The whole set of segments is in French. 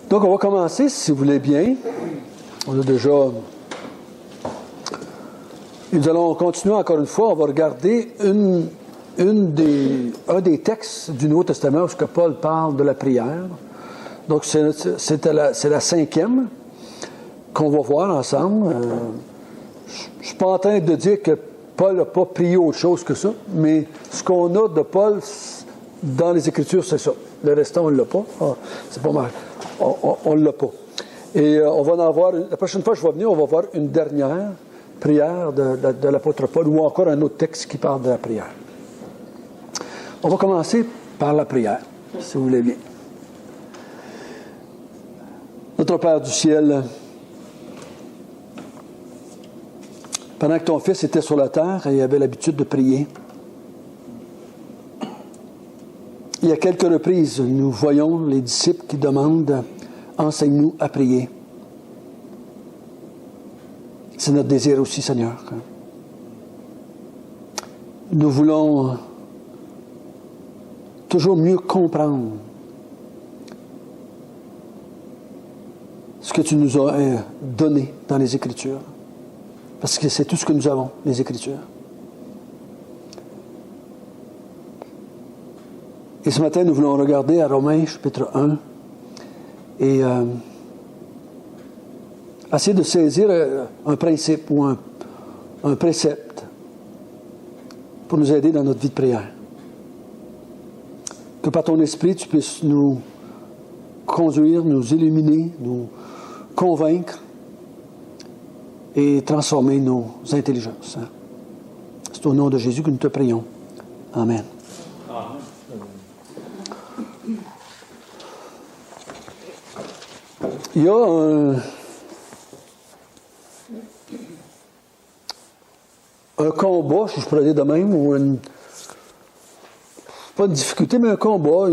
Donc, on va commencer, si vous voulez bien. On a déjà... Et nous allons continuer encore une fois. On va regarder un des textes du Nouveau Testament où Paul parle de la prière. Donc, c'est la cinquième qu'on va voir ensemble. Je ne suis pas en train de dire que Paul n'a pas prié autre chose que ça, mais ce qu'on a de Paul dans les Écritures, c'est ça. Le restant, on ne l'a pas. C'est pas mal. On ne l'a pas. Et on va en avoir, la prochaine fois que je vais venir, on va voir une dernière prière de l'apôtre Paul ou encore un autre texte qui parle de la prière. On va commencer par la prière, si vous voulez bien. Notre Père du ciel, pendant que ton Fils était sur la terre et avait l'habitude de prier, il y a quelques reprises, nous voyons les disciples qui demandent « Enseigne-nous à prier ». C'est notre désir aussi, Seigneur. Nous voulons toujours mieux comprendre ce que tu nous as donné dans les Écritures. Parce que c'est tout ce que nous avons, les Écritures. Et ce matin, nous voulons regarder à Romains, chapitre 1, et essayer de saisir un principe ou un précepte pour nous aider dans notre vie de prière. Que par ton esprit, tu puisses nous conduire, nous illuminer, nous convaincre et transformer nos intelligences. C'est au nom de Jésus que nous te prions. Amen. Il y a un combat, si je pourrais dire de même, ou pas une difficulté, mais un combat,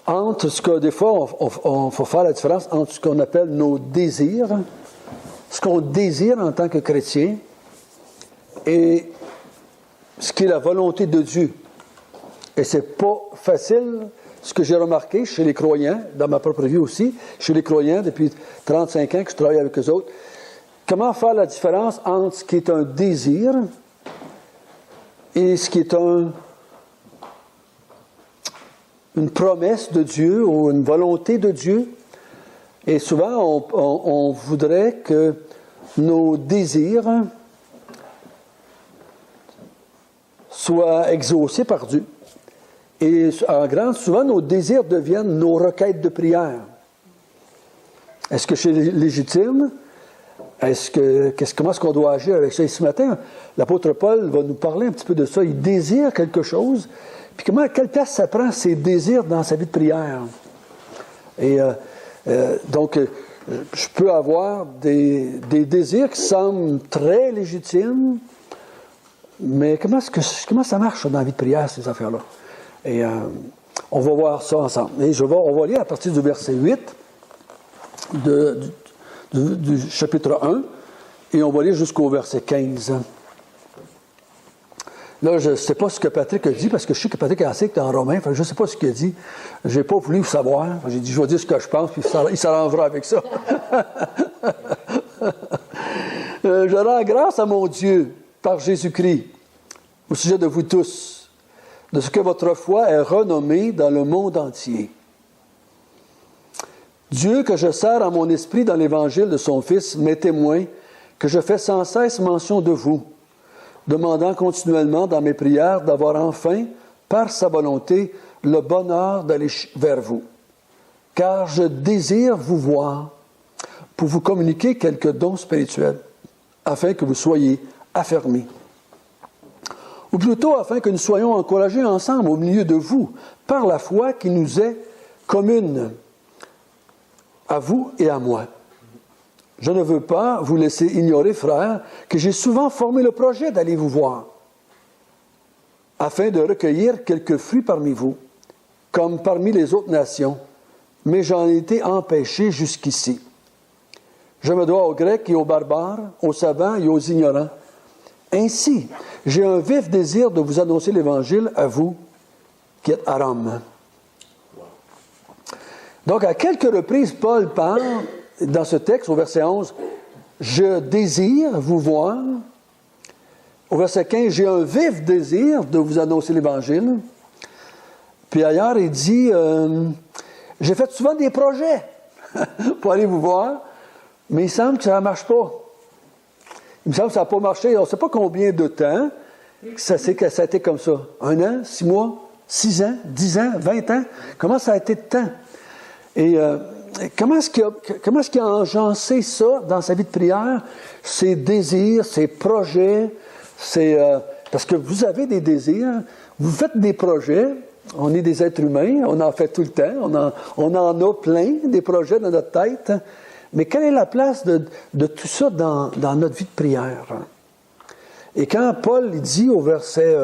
entre ce que des fois, on faut faire la différence entre ce qu'on appelle nos désirs, ce qu'on désire en tant que chrétien, et ce qui est la volonté de Dieu. Et c'est pas facile, ce que j'ai remarqué chez les croyants, dans ma propre vie aussi, chez les croyants, depuis 35 ans que je travaille avec eux autres, comment faire la différence entre ce qui est un désir et ce qui est une promesse de Dieu ou une volonté de Dieu. Et souvent, on voudrait que nos désirs soient exaucés par Dieu. Et en grand, souvent, nos désirs deviennent nos requêtes de prière. Est-ce que c'est légitime? Comment est-ce qu'on doit agir avec ça? Et ce matin, l'apôtre Paul va nous parler un petit peu de ça. Il désire quelque chose. Puis quelle place ça prend, ses désirs, dans sa vie de prière? Et donc, je peux avoir des désirs qui semblent très légitimes, mais comment ça marche dans la vie de prière, ces affaires-là? Et on va voir ça ensemble. Et on va lire à partir du verset 8 du chapitre 1, et on va lire jusqu'au verset 15. Là, je ne sais pas ce que Patrick a dit, parce que je sais que Patrick a assez que dans Romain, je ne sais pas ce qu'il a dit. Je n'ai pas voulu savoir. J'ai dit, je vais dire ce que je pense, puis il s'arrangera avec ça. Je rends grâce à mon Dieu, par Jésus-Christ, au sujet de vous tous, de ce que votre foi est renommée dans le monde entier. Dieu, que je sers à mon esprit dans l'évangile de son Fils, m'est témoin que je fais sans cesse mention de vous, demandant continuellement dans mes prières d'avoir enfin, par sa volonté, le bonheur d'aller vers vous. Car je désire vous voir pour vous communiquer quelques dons spirituels, afin que vous soyez affermis. Ou plutôt afin que nous soyons encouragés ensemble au milieu de vous, par la foi qui nous est commune, à vous et à moi. Je ne veux pas vous laisser ignorer, frères, que j'ai souvent formé le projet d'aller vous voir, afin de recueillir quelques fruits parmi vous, comme parmi les autres nations, mais j'en ai été empêché jusqu'ici. Je me dois aux Grecs et aux barbares, aux savants et aux ignorants. Ainsi, j'ai un vif désir de vous annoncer l'Évangile à vous qui êtes à Rome. Donc, à quelques reprises, Paul parle, dans ce texte, au verset 11, « Je désire vous voir ». Au verset 15, « J'ai un vif désir de vous annoncer l'Évangile ». Puis ailleurs, il dit, « J'ai fait souvent des projets pour aller vous voir, mais il semble que ça ne marche pas. Il me semble que ça n'a pas marché. On ne sait pas combien de temps que ça a été comme ça. 1 an, 6 mois, 6 ans, 10 ans, 20 ans. Comment ça a été de temps? Et comment est-ce qu'il a enjancé ça dans sa vie de prière? Ses désirs, ses projets, parce que vous avez des désirs, vous faites des projets, on est des êtres humains, on en fait tout le temps, on en a plein, des projets dans notre tête. Mais quelle est la place de tout ça dans notre vie de prière? Et quand Paul dit au verset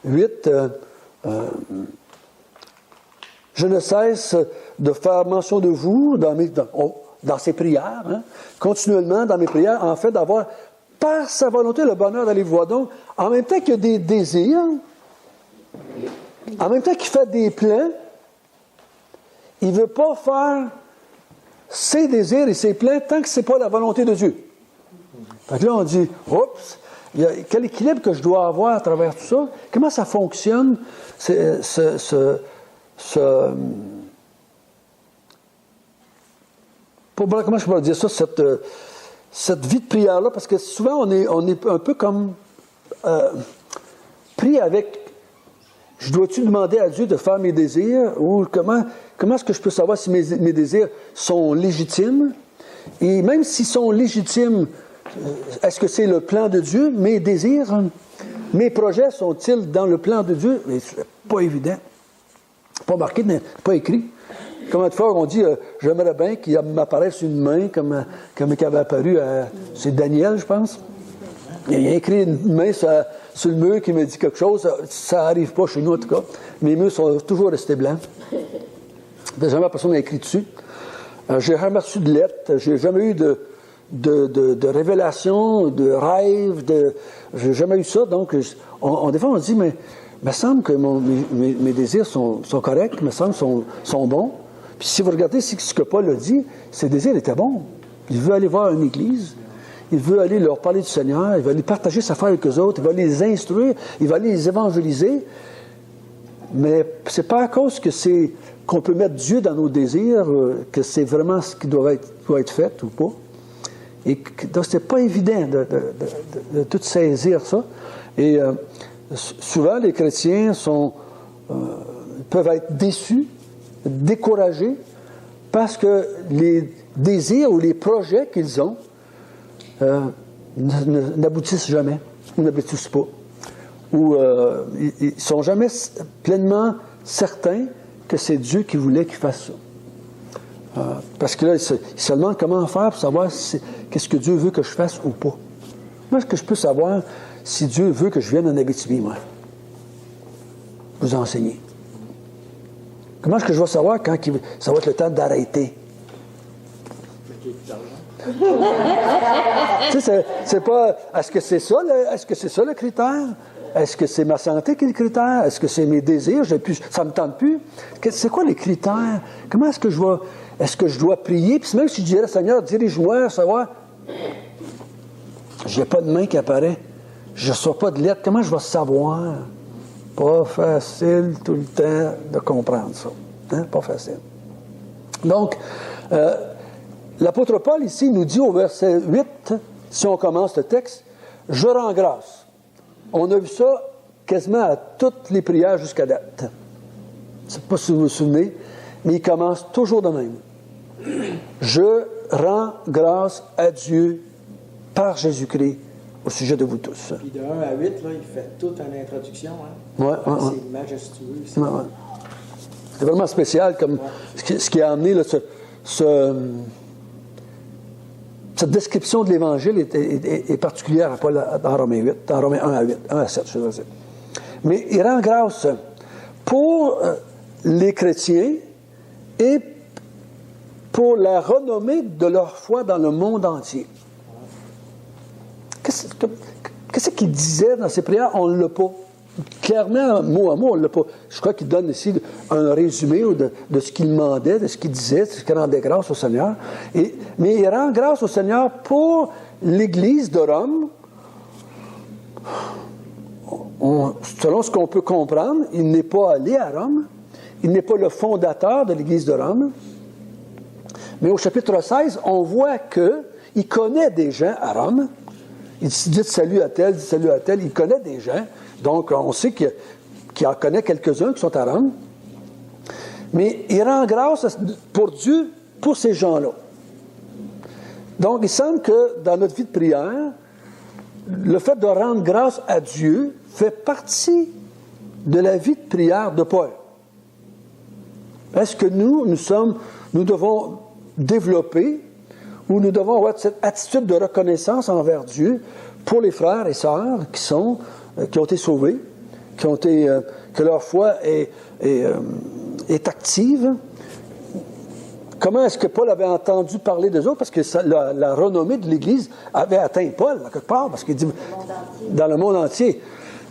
8, « Je ne cesse de faire mention de vous dans ses prières, continuellement dans mes prières, en fait d'avoir par sa volonté le bonheur d'aller vous voir. » Donc, en même temps qu'il y a des désirs, en même temps qu'il fait des plans, il ne veut pas faire ses désirs et ses plans tant que ce n'est pas la volonté de Dieu. Fait que là, on dit, oups, quel équilibre que je dois avoir à travers tout ça? Comment ça fonctionne, comment je pourrais dire ça, cette vie de prière-là? Parce que souvent, on est un peu comme pris avec, je dois-tu demander à Dieu de faire mes désirs? Ou comment est-ce que je peux savoir si mes désirs sont légitimes? Et même s'ils sont légitimes, est-ce que c'est le plan de Dieu? Mes désirs, mes projets sont-ils dans le plan de Dieu? Mais c'est pas évident. Pas marqué, pas écrit. Combien de fois on dit, j'aimerais bien qu'il m'apparaisse une main comme il avait apparu c'est Daniel, je pense. Il y a écrit une main sur le mur qui me dit quelque chose. Ça n'arrive pas chez nous, en tout cas. Mes murs sont toujours restés blancs. Jamais personne n'a écrit dessus. J'ai jamais reçu de lettres. J'ai jamais eu de révélation, de rêve. J'ai jamais eu ça. Donc, des fois, on se dit, mais il me semble que mes désirs sont corrects, il me semble sont bons. Puis si vous regardez ce que Paul a dit, ses désirs étaient bons. Il veut aller voir une église. Il veut aller leur parler du Seigneur, il va aller partager sa foi avec eux autres, il va les instruire, il va les évangéliser. Mais c'est pas à cause qu'on peut mettre Dieu dans nos désirs que c'est vraiment ce qui doit être fait ou pas. Et donc c'est pas évident de tout saisir ça. Et souvent les chrétiens peuvent être déçus, découragés, parce que les désirs ou les projets qu'ils ont n'aboutissent jamais, ou n'aboutissent pas. Ou ils ne sont jamais pleinement certains que c'est Dieu qui voulait qu'ils fassent ça. Parce que là, ils se demandent comment faire pour savoir qu'est-ce que Dieu veut que je fasse ou pas. Comment est-ce que je peux savoir si Dieu veut que je vienne en Abitibi, moi? Vous enseigner. Comment est-ce que je vais savoir quand ça va être le temps d'arrêter? Tu sais, c'est pas. Est-ce que c'est ça le critère? Est-ce que c'est ma santé qui est le critère? Est-ce que c'est mes désirs? Ça me tente plus? C'est quoi les critères? Comment est-ce que je dois prier? Puis même si je dirais, Seigneur, dirige-moi à savoir, j'ai pas de main qui apparaît, je ne reçois pas de lettre, comment je vais savoir? Pas facile tout le temps de comprendre ça. Hein? Pas facile. Donc, l'apôtre Paul, ici, nous dit au verset 8, si on commence le texte, « Je rends grâce ». On a vu ça quasiment à toutes les prières jusqu'à date. Je ne sais pas si vous vous souvenez, mais il commence toujours de même. « Je rends grâce à Dieu par Jésus-Christ au sujet de vous tous. » Puis de 1 à 8, là, il fait toute une introduction. Hein? Ouais. C'est majestueux. C'est vraiment spécial comme ce qui a amené là, cette description de l'Évangile est particulière à Paul dans Romains 8, dans Romains 1 à 8, 1 à 7, je veux dire. Mais il rend grâce pour les chrétiens et pour la renommée de leur foi dans le monde entier. Qu'est-ce qu'il disait dans ses prières? On ne l'a pas. clairement, mot à mot, on l'a pas. Je crois qu'il donne ici un résumé de ce qu'il demandait, de ce qu'il disait, de ce qu'il rendait grâce au Seigneur. Mais il rend grâce au Seigneur pour l'Église de Rome. Selon ce qu'on peut comprendre, il n'est pas allé à Rome. Il n'est pas le fondateur de l'Église de Rome. Mais au chapitre 16, on voit qu'il connaît des gens à Rome. Il dit salut à tel, dit salut à tel. Il connaît des gens. Donc, on sait qu'il en connaît quelques-uns qui sont à Rome. Mais il rend grâce pour Dieu pour ces gens-là. Donc, il semble que dans notre vie de prière, le fait de rendre grâce à Dieu fait partie de la vie de prière de Paul. Est-ce que nous devons développer ou nous devons avoir cette attitude de reconnaissance envers Dieu pour les frères et sœurs qui ont été sauvés, que leur foi est active? Comment est-ce que Paul avait entendu parler d'eux autres? Parce que la renommée de l'Église avait atteint Paul, quelque part, parce qu'il dit dans le monde entier.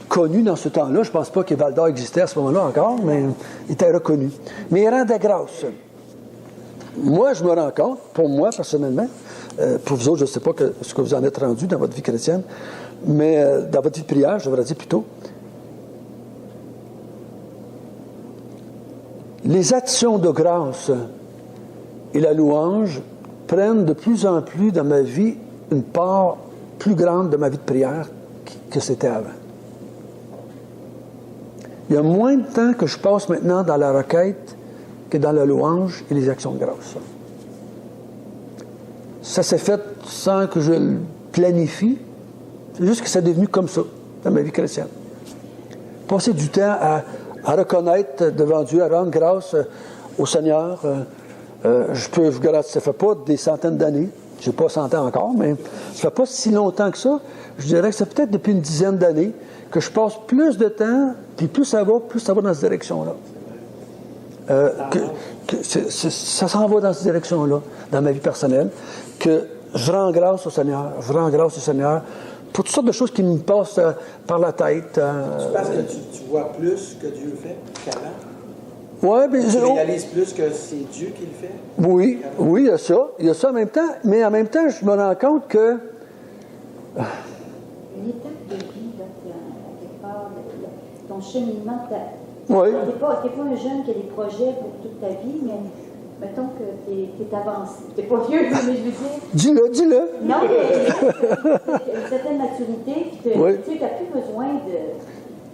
Connu dans ce temps-là, je ne pense pas que Val d'Or existait à ce moment-là encore, mais il était reconnu. Mais il rendait grâce. Moi, je me rends compte, pour moi personnellement, pour vous autres, je ne sais pas ce que vous en êtes rendu dans votre vie chrétienne, mais dans votre vie de prière, je devrais dire plutôt, les actions de grâce et la louange prennent de plus en plus dans ma vie une part plus grande de ma vie de prière que c'était avant. Il y a moins de temps que je passe maintenant dans la requête que dans la louange et les actions de grâce. Ça s'est fait sans que je le planifie. C'est juste que c'est devenu comme ça dans ma vie chrétienne. Passer du temps à reconnaître devant Dieu, à rendre grâce au Seigneur. Je garantis, ça ne fait pas des centaines d'années. Je n'ai pas 100 ans encore, mais ça ne fait pas si longtemps que ça. Je dirais que c'est peut-être depuis une dizaine d'années que je passe plus de temps, puis plus ça va dans cette direction-là. Ça s'en va dans cette direction-là, dans ma vie personnelle, que je rends grâce au Seigneur, pour toutes sortes de choses qui me passent par la tête. Tu penses que tu vois plus que Dieu fait qu'avant? Oui, mais tu réalises plus que c'est Dieu qui le fait? Oui, il y a ça. Il y a ça en même temps, mais en même temps, je me rends compte que... Une étape de vie, là, quelque part, ton cheminement, oui. Tu n'es pas un jeune qui a des projets pour toute ta vie, mais mettons que tu es avancé. Tu n'es pas vieux, mais je veux dire... Dis-le. Non, mais une certaine maturité, puis tu n'as plus besoin de...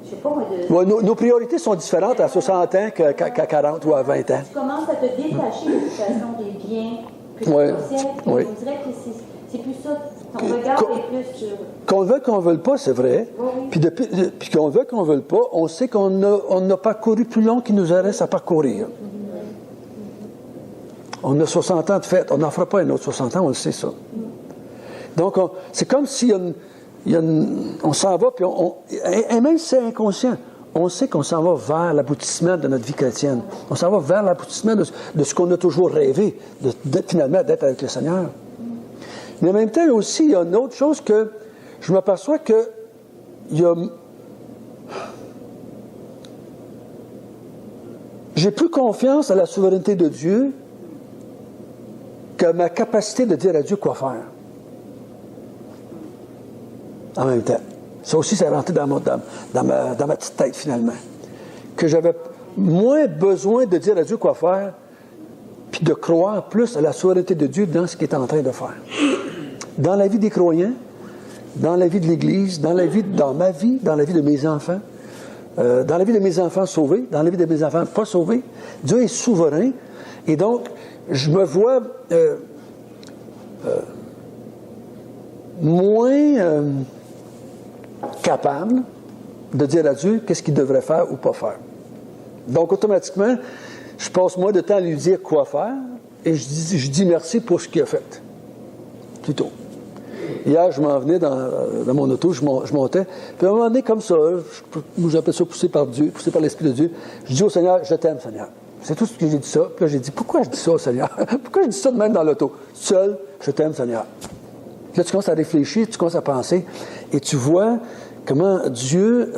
Je sais pas moi, de... Nos priorités sont différentes à 60 ans qu'à 40 ou à 20 ans. Tu commences à te détacher de toute façon des biens que tu possèdes. Oui. On dirait que c'est plus ça. Ton regard est plus sur... Qu'on le veuille, qu'on ne veuille pas, c'est vrai. Oui. Puis qu'on le veuille, qu'on ne veuille pas, on sait qu'on n'a pas couru plus long qu'il nous reste à parcourir. On a 60 ans de fête. On n'en fera pas un autre 60 ans, on le sait ça. Donc, c'est comme si on s'en va, puis et même si c'est inconscient, on sait qu'on s'en va vers l'aboutissement de notre vie chrétienne. On s'en va vers l'aboutissement de ce qu'on a toujours rêvé, finalement, d'être avec le Seigneur. Mais en même temps, aussi, il y a une autre chose que je m'aperçois que j'ai plus confiance à la souveraineté de Dieu qu'à ma capacité de dire à Dieu quoi faire. En même temps. Ça aussi, c'est rentré dans ma petite tête, finalement. Que j'avais moins besoin de dire à Dieu quoi faire, puis de croire plus à la souveraineté de Dieu dans ce qu'il est en train de faire. Dans la vie des croyants, dans la vie de l'Église, dans ma vie, dans la vie de mes enfants, dans la vie de mes enfants sauvés, dans la vie de mes enfants pas sauvés, Dieu est souverain. Et donc, je me vois moins capable de dire à Dieu qu'est-ce qu'il devrait faire ou pas faire. Donc, automatiquement, je passe moins de temps à lui dire quoi faire et je dis merci pour ce qu'il a fait. Plutôt. Hier, je m'en venais dans mon auto, je montais, puis à un moment donné, comme ça, j'appelle ça poussé par Dieu, poussé par l'Esprit de Dieu, je dis au Seigneur, je t'aime, Seigneur. C'est tout ce que j'ai dit ça. Puis là, j'ai dit, pourquoi je dis ça au Seigneur? Pourquoi je dis ça de même dans l'auto? Seul, je t'aime, Seigneur. Puis là, tu commences à réfléchir, tu commences à penser, et tu vois comment Dieu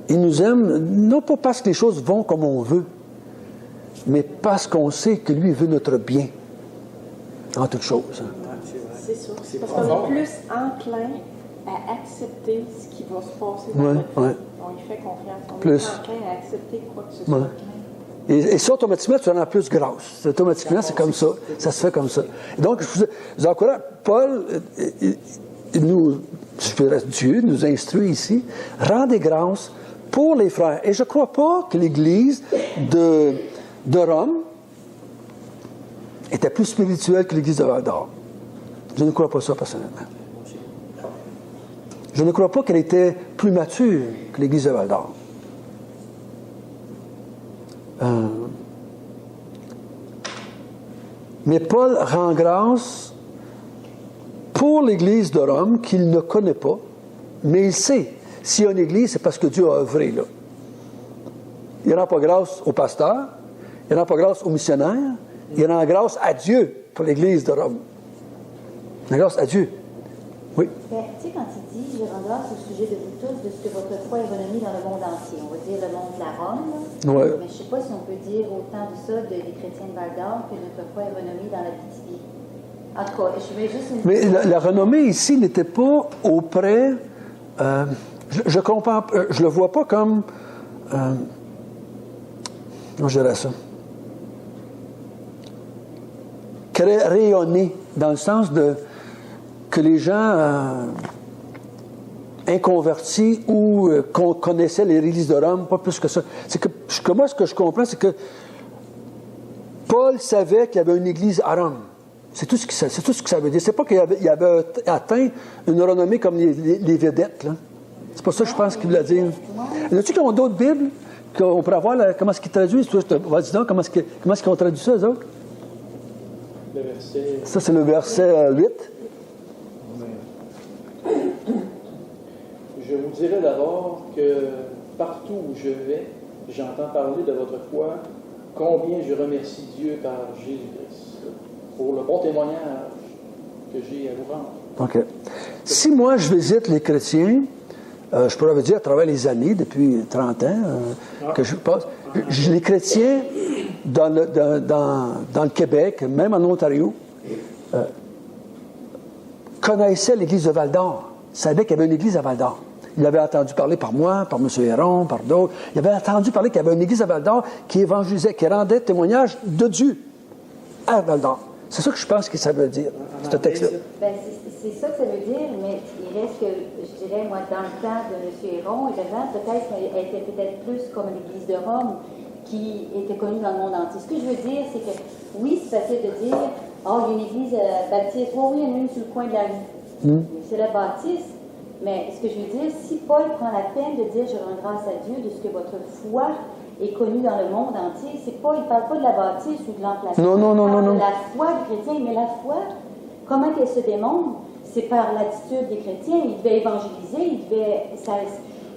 il nous aime, non pas parce que les choses vont comme on veut, mais parce qu'on sait que lui veut notre bien en toutes choses. C'est sûr. Parce qu'on est plus enclin à accepter ce qui va se passer dans notre vie. On y fait confiance. On est plus enclin à accepter quoi que ce soit. Et ça, automatiquement, tu en as plus grâce. Automatiquement, c'est comme ça. Ça se fait comme ça. Et donc, je vous encourage. Paul, Dieu nous instruit ici. Rendez grâce pour les frères. Et je ne crois pas que l'Église de Rome était plus spirituelle que l'Église de Val-d'Or. Je ne crois pas ça, personnellement. Je ne crois pas qu'elle était plus mature que l'Église de Val-d'Or. Mais Paul rend grâce pour l'Église de Rome qu'il ne connaît pas, mais il sait. S'il y a une Église, c'est parce que Dieu a œuvré là. Il rend pas grâce au pasteur, il rend pas grâce aux missionnaires, il rend grâce à Dieu pour l'Église de Rome. Il rend grâce à Dieu. Oui. Tu sais, quand il dit, je rends grâce au sujet de vous tous, de ce que votre foi est renommée dans le monde entier. On va dire le monde de la Rome. Ouais. Mais je ne sais pas si on peut dire autant de ça des chrétiens de Val-d'Or que notre foi est renommée dans la Pitié. En tout cas, je mets juste une... Mais la renommée ici n'était pas auprès... je comprends... je le vois pas comme... comment je dirais ça? Rayonner, dans le sens de... que les gens inconvertis ou qu'on connaissait les églises de Rome, pas plus que ça. C'est que moi, ce que je comprends, c'est que Paul savait qu'il y avait une église à Rome. C'est tout ce que ça veut dire. C'est pas qu'il avait atteint une renommée comme les vedettes, là. C'est pas ça que je pense qu'il voulait dire. Y a-t-il qui ont d'autres Bibles qu'on pourrait voir comment est-ce qu'ils traduisent? Vas-y donc, comment est-ce qu'ils ont traduit ça, eux autres? Le verset... Ça, c'est le verset 8. Je vous dirai d'abord que partout où je vais, j'entends parler de votre foi, combien je remercie Dieu par Jésus-Christ pour le bon témoignage que j'ai à vous rendre. OK. Si moi, je visite les chrétiens, je pourrais vous dire à travers les années, depuis 30 ans, que je passe, les chrétiens dans le Québec, même en Ontario, connaissaient l'église de Val-d'Or, savaient qu'il y avait une église à Val-d'Or. Il avait entendu parler par moi, par M. Héron, par d'autres. Il avait entendu parler qu'il y avait une église à Val-d'Or qui évangélisait, qui rendait témoignage de Dieu à Val-d'Or. C'est ça que je pense que ça veut dire, ce texte-là. Ben, c'est ça que ça veut dire, mais il reste que, je dirais, moi, dans le temps de M. Héron, peut-être qu'elle était peut-être plus comme l'Église de Rome, qui était connue dans le monde entier. Ce que je veux dire, c'est que, oui, c'est facile de dire, oh, il y a une église baptiste. Oui, il y en a une sur le coin de la rue. C'est la baptiste. Mais ce que je veux dire, si Paul prend la peine de dire, je rends grâce à Dieu de ce que votre foi est connue dans le monde entier, c'est pas, il ne parle pas de la bâtisse ou de l'emplacement. Non. Il parle de la foi des chrétiens, mais la foi, comment qu'elle se démontre? C'est par l'attitude des chrétiens. Ils devaient évangéliser,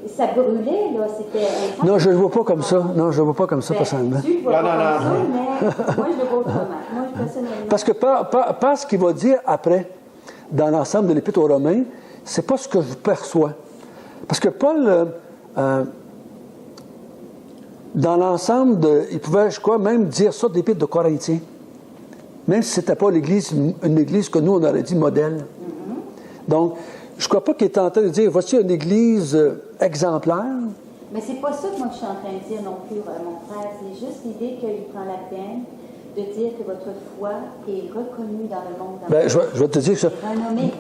ça brûlait, là, c'était intense. Non, je ne le vois pas comme ça. Non, je ne le vois pas comme ça, personnellement. Tu le vois pas comme ça, mais moi, je le vois autrement. Moi, personnellement... Parce que pas ce qu'il va dire après, dans l'ensemble de l'Épître aux Romains, c'est pas ce que je perçois. Parce que Paul, dans l'ensemble, il pouvait, je crois, même dire ça de l'Épître de Corinthiens. Même si ce n'était pas une église que nous, on aurait dit modèle. Donc, je ne crois pas qu'il est en train de dire, voici une église exemplaire. Mais c'est pas ça que moi je suis en train de dire non plus, mon frère. C'est juste l'idée qu'il prend la peine de dire que votre foi est reconnue dans le monde. Ben, je vais te dire que ça... Renommée.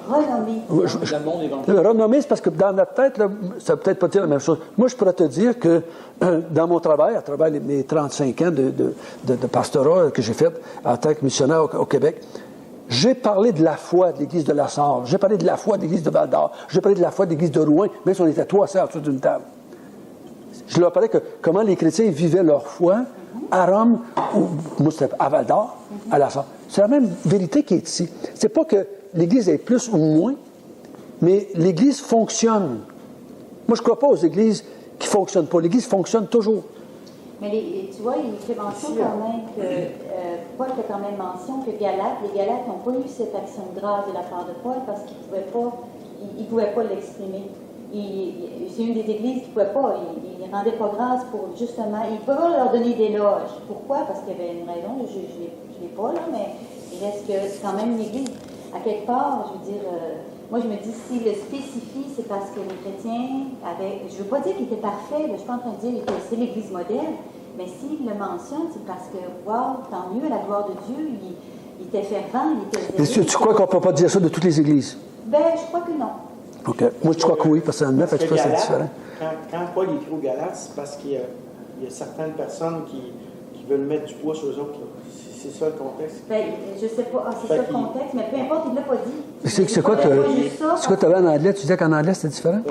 Renommée, c'est parce que dans notre tête, là, ça ne peut peut-être pas dire la même chose. Moi, je pourrais te dire que dans mon travail, à travers mes 35 ans de pastorat que j'ai fait en tant que missionnaire au Québec, j'ai parlé de la foi de l'Église de La Sarre, j'ai parlé de la foi de l'Église de Val-d'Or, j'ai parlé de la foi de l'Église de Rouen, même si on était 300 autour d'une table. Je leur parlais que comment les chrétiens vivaient leur foi à Rome, ou moi c'était à Val-d'Or, à La Sarre. C'est la même vérité qui est ici. C'est pas que l'Église est plus ou moins, mais l'Église fonctionne. Moi, je ne crois pas aux églises qui ne fonctionnent pas. L'Église fonctionne toujours. Mais tu vois, il fait mention quand même que Paul fait quand même mention que les Galates n'ont pas eu cette action de grâce de la part de Paul parce qu'ils ne pouvaient pas l'exprimer. c'est une des églises qui ne pouvait pas. Ils ne rendaient pas grâce pour justement. Ils ne pouvaient pas leur donner d'éloges. Pourquoi? Parce qu'il y avait une raison. Je ne l'ai pas, là, mais il reste que c'est quand même une église. À quelque part, je veux dire, moi je me dis, s'il le spécifie, c'est parce que les chrétiens avaient. Je ne veux pas dire qu'il était parfait, je ne suis pas en train de dire que c'est l'église modèle, mais s'il le mentionne, c'est parce que, wow, tant mieux, la gloire de Dieu, il était fervent, il était zélé. Tu crois qu'on ne peut pas dire ça de toutes les églises? Ben, je crois que non. OK. Moi, je crois que oui, personnellement, fait que je pense que c'est différent. Quand Paul écrit aux Galates, c'est parce qu'il y a certaines personnes qui veulent mettre du poids sur eux autres. Là. C'est ça le contexte? Ben, je ne sais pas. c'est ça le contexte, mais peu importe, il ne l'a pas dit. C'est quoi tu avais en anglais? Tu disais qu'en anglais, c'était différent?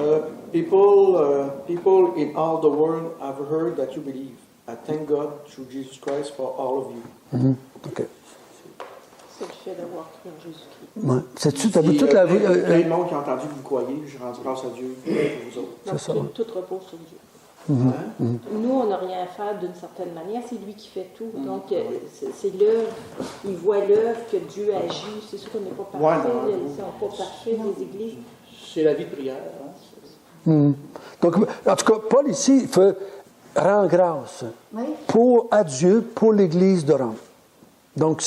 People in all the world have heard that you believe. I thank God through Jesus Christ for all of you. OK. C'est le fait d'avoir cru en Jésus-Christ. Ouais. C'est-tu, tu as vu toute la vie? Plein de monde qui a entendu que vous croyez, je rends grâce à Dieu pour vous autres. C'est ça. Tout repose sur Dieu. Hein? Nous, on n'a rien à faire d'une certaine manière, c'est lui qui fait tout. Donc, c'est l'œuvre, il voit l'œuvre que Dieu agit. C'est sûr qu'on n'est pas parfait, ils ne sont pas parfaits, les églises. C'est la vie de prière. Hein? Donc, en tout cas, Paul ici rend grâce à Dieu pour l'Église de Rome. Donc,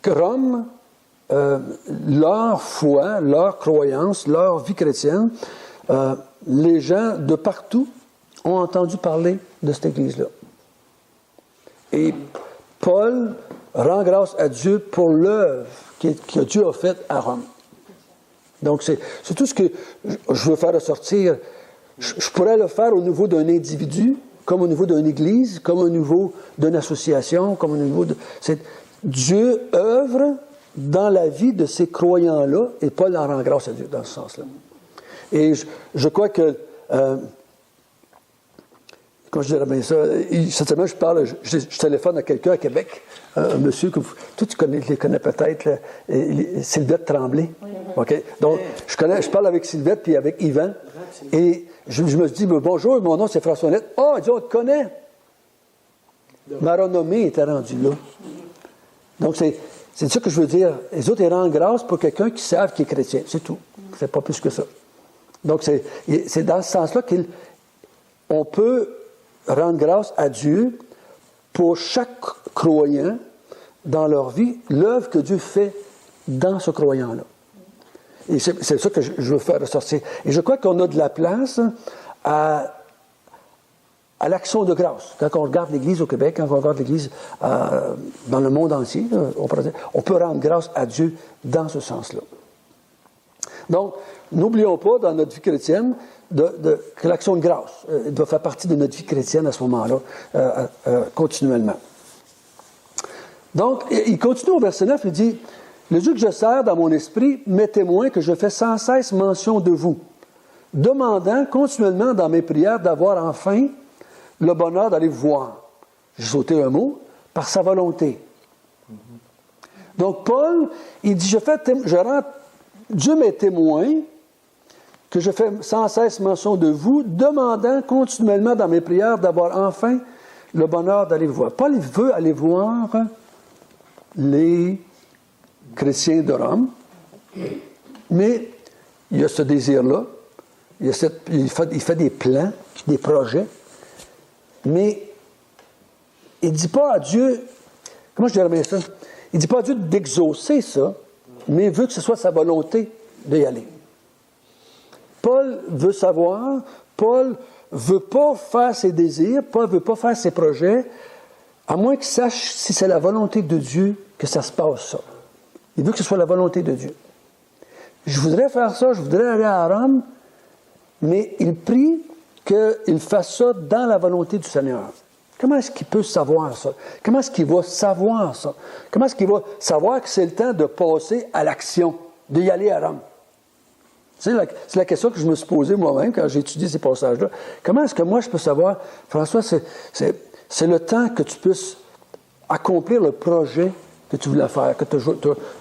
que Rome, leur foi, leur croyance, leur vie chrétienne, les gens de partout ont entendu parler de cette Église-là. Et Paul rend grâce à Dieu pour l'œuvre que Dieu a faite à Rome. Donc, c'est tout ce que je veux faire ressortir. Je pourrais le faire au niveau d'un individu, comme au niveau d'une église, comme au niveau d'une association, comme au niveau de... Dieu œuvre dans la vie de ces croyants-là, et Paul en rend grâce à Dieu dans ce sens-là. Et je crois que... comment je dirais bien ça? Cette semaine, je téléphone à quelqu'un à Québec, un monsieur que toi, tu les connais peut-être, là, Sylvette Tremblay. Oui. OK? Donc, je parle avec Sylvette puis avec Yvan, et je me dis, bonjour, mon nom c'est François Net. Ah, on te connaît. Ma renommée était rendue là. Donc, c'est ça que je veux dire. Les autres, ils rendent grâce pour quelqu'un qui savent qu'il est chrétien. C'est tout. C'est pas plus que ça. Donc, c'est dans ce sens-là qu'on peut rendre grâce à Dieu pour chaque croyant dans leur vie, l'œuvre que Dieu fait dans ce croyant-là. Et c'est ça que je veux faire ressortir. Et je crois qu'on a de la place à l'action de grâce. Quand on regarde l'Église au Québec, quand on regarde l'Église dans le monde entier, on peut rendre grâce à Dieu dans ce sens-là. Donc, n'oublions pas dans notre vie chrétienne que l'action de grâce doit faire partie de notre vie chrétienne à ce moment-là, continuellement. Donc, il continue au verset 9, il dit « Le Dieu que je sers dans mon esprit m'est témoin que je fais sans cesse mention de vous, demandant continuellement dans mes prières d'avoir enfin le bonheur d'aller vous voir. » J'ai sauté un mot, « par sa volonté. » Donc, Paul, il dit Dieu m'est témoin que je fais sans cesse mention de vous, demandant continuellement dans mes prières d'avoir enfin le bonheur d'aller vous voir. Paul veut aller voir les chrétiens de Rome, mais il y a ce désir-là, il fait des plans, des projets, mais il ne dit pas à Dieu, comment je dirais bien ça? Il ne dit pas à Dieu d'exaucer ça, mais il veut que ce soit sa volonté d'y aller. Paul veut savoir, Paul ne veut pas faire ses désirs, Paul ne veut pas faire ses projets, à moins qu'il sache si c'est la volonté de Dieu que ça se passe, ça. Il veut que ce soit la volonté de Dieu. Je voudrais faire ça, je voudrais aller à Rome, mais il prie qu'il fasse ça dans la volonté du Seigneur. Comment est-ce qu'il peut savoir ça? Comment est-ce qu'il va savoir ça? Comment est-ce qu'il va savoir que c'est le temps de passer à l'action, d'y aller à Rome? C'est la question que je me suis posée moi-même quand j'ai étudié ces passages-là. Comment est-ce que moi je peux savoir, François, c'est le temps que tu puisses accomplir le projet que tu voulais faire, que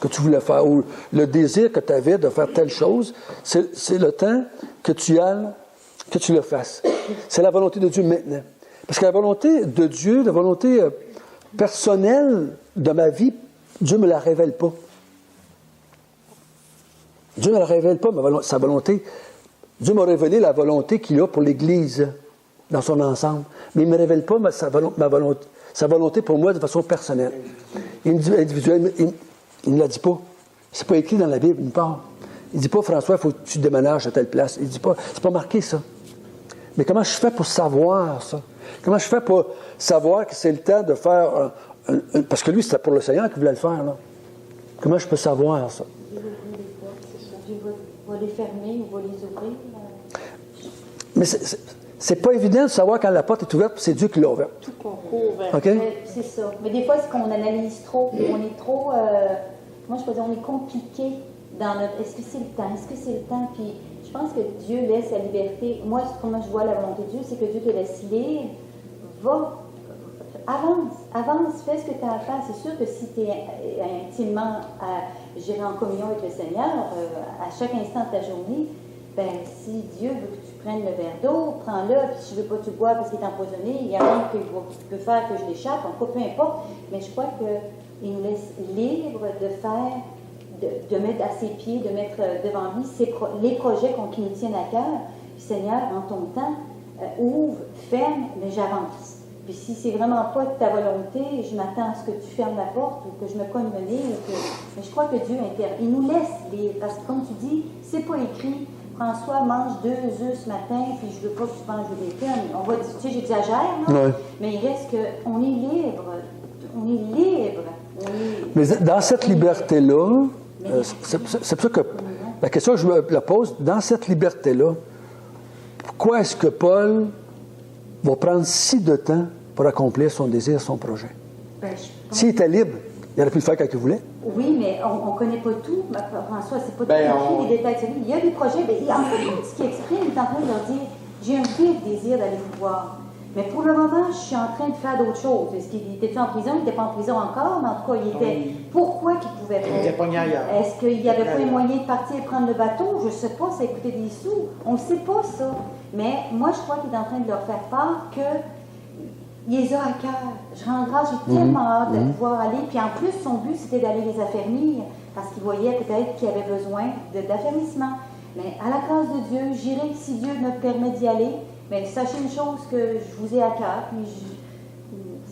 tu voulais faire, ou le désir que tu avais de faire telle chose, c'est le temps que tu ailles, que tu le fasses. C'est la volonté de Dieu maintenant. Parce que la volonté de Dieu, la volonté personnelle de ma vie, Dieu ne me la révèle pas. Dieu ne révèle pas sa volonté. Dieu m'a révélé la volonté qu'il a pour l'Église dans son ensemble. Mais il ne me révèle pas sa volonté pour moi de façon personnelle. Il me dit individuellement, il ne la dit pas. C'est pas écrit dans la Bible, une part. Il ne dit pas, François, il faut que tu déménages à telle place. Il ne dit pas, c'est pas marqué ça. Mais comment je fais pour savoir ça? Comment je fais pour savoir que c'est le temps de faire parce que lui, c'était pour le Seigneur qui voulait le faire, là. Comment je peux savoir ça? Dieu va les fermer ou va les ouvrir. Mais c'est pas évident de savoir quand la porte est ouverte, c'est Dieu qui l'a ouverte. Tout concourt vers. OK? C'est ça. Mais des fois, c'est qu'on analyse trop. On est trop. Moi, je peux dire, on est compliqué dans notre. Est-ce que c'est le temps? Est-ce que c'est le temps? Puis, je pense que Dieu laisse la liberté. Moi, comment je vois la volonté de Dieu, c'est que Dieu te laisse libre. Avance, fais ce que tu as à faire. C'est sûr que si tu es intimement en communion avec le Seigneur, à chaque instant de ta journée, ben si Dieu veut que tu prennes le verre d'eau, prends-le, puis si je veux pas que tu bois parce qu'il est empoisonné, il y a rien qui peut faire que je l'échappe, en tout cas, peu importe. Mais je crois qu'il nous laisse libre de faire, de mettre à ses pieds, de mettre devant lui les projets qui nous tiennent à cœur. Puis Seigneur, en ton temps, ouvre, ferme, mais j'avance. Puis si c'est vraiment pas de ta volonté, je m'attends à ce que tu fermes la porte ou que je me cogne le nez. Mais je crois que Dieu il nous laisse lire. Parce que comme tu dis, c'est pas écrit. François mange 2 œufs ce matin, puis je veux pas que tu manges des bacon. On va dire, tu sais, j'exagère, là. Ouais. Mais il reste qu'on est libre. On est libre. Mais dans cette liberté-là, c'est pour ça que la question que je me la pose, dans cette liberté-là, pourquoi est-ce que Paul va prendre si de temps pour accomplir son désir, son projet? S'il était libre, il aurait pu le faire quand il voulait. Oui, mais on ne connaît pas tout. François, c'est pas tout les détails. Il y a des projets, en fait, ce qu'il exprime, il est en train de leur dire, j'ai un vif désir d'aller vous voir. Mais pour le moment, je suis en train de faire d'autres choses. Est-ce qu'il était en prison? Il n'était pas en prison encore, mais en tout cas, il était... Oui. Pourquoi qu'il pouvait pas? Il était pogné ailleurs. Est-ce qu'il n'y avait pas un moyen de partir et prendre le bateau? Je ne sais pas, ça coûtait des sous. On ne sait pas ça. Mais moi, je crois qu'il est en train de leur faire part qu'il les a à cœur. Je rends grâce, j'ai tellement hâte de pouvoir aller. Puis en plus, son but, c'était d'aller les affermir, parce qu'il voyait peut-être qu'il avait besoin d'affermissement. Mais à la grâce de Dieu, j'irai si Dieu me permet d'y aller. Mais sachez une chose que je vous ai à cœur, puis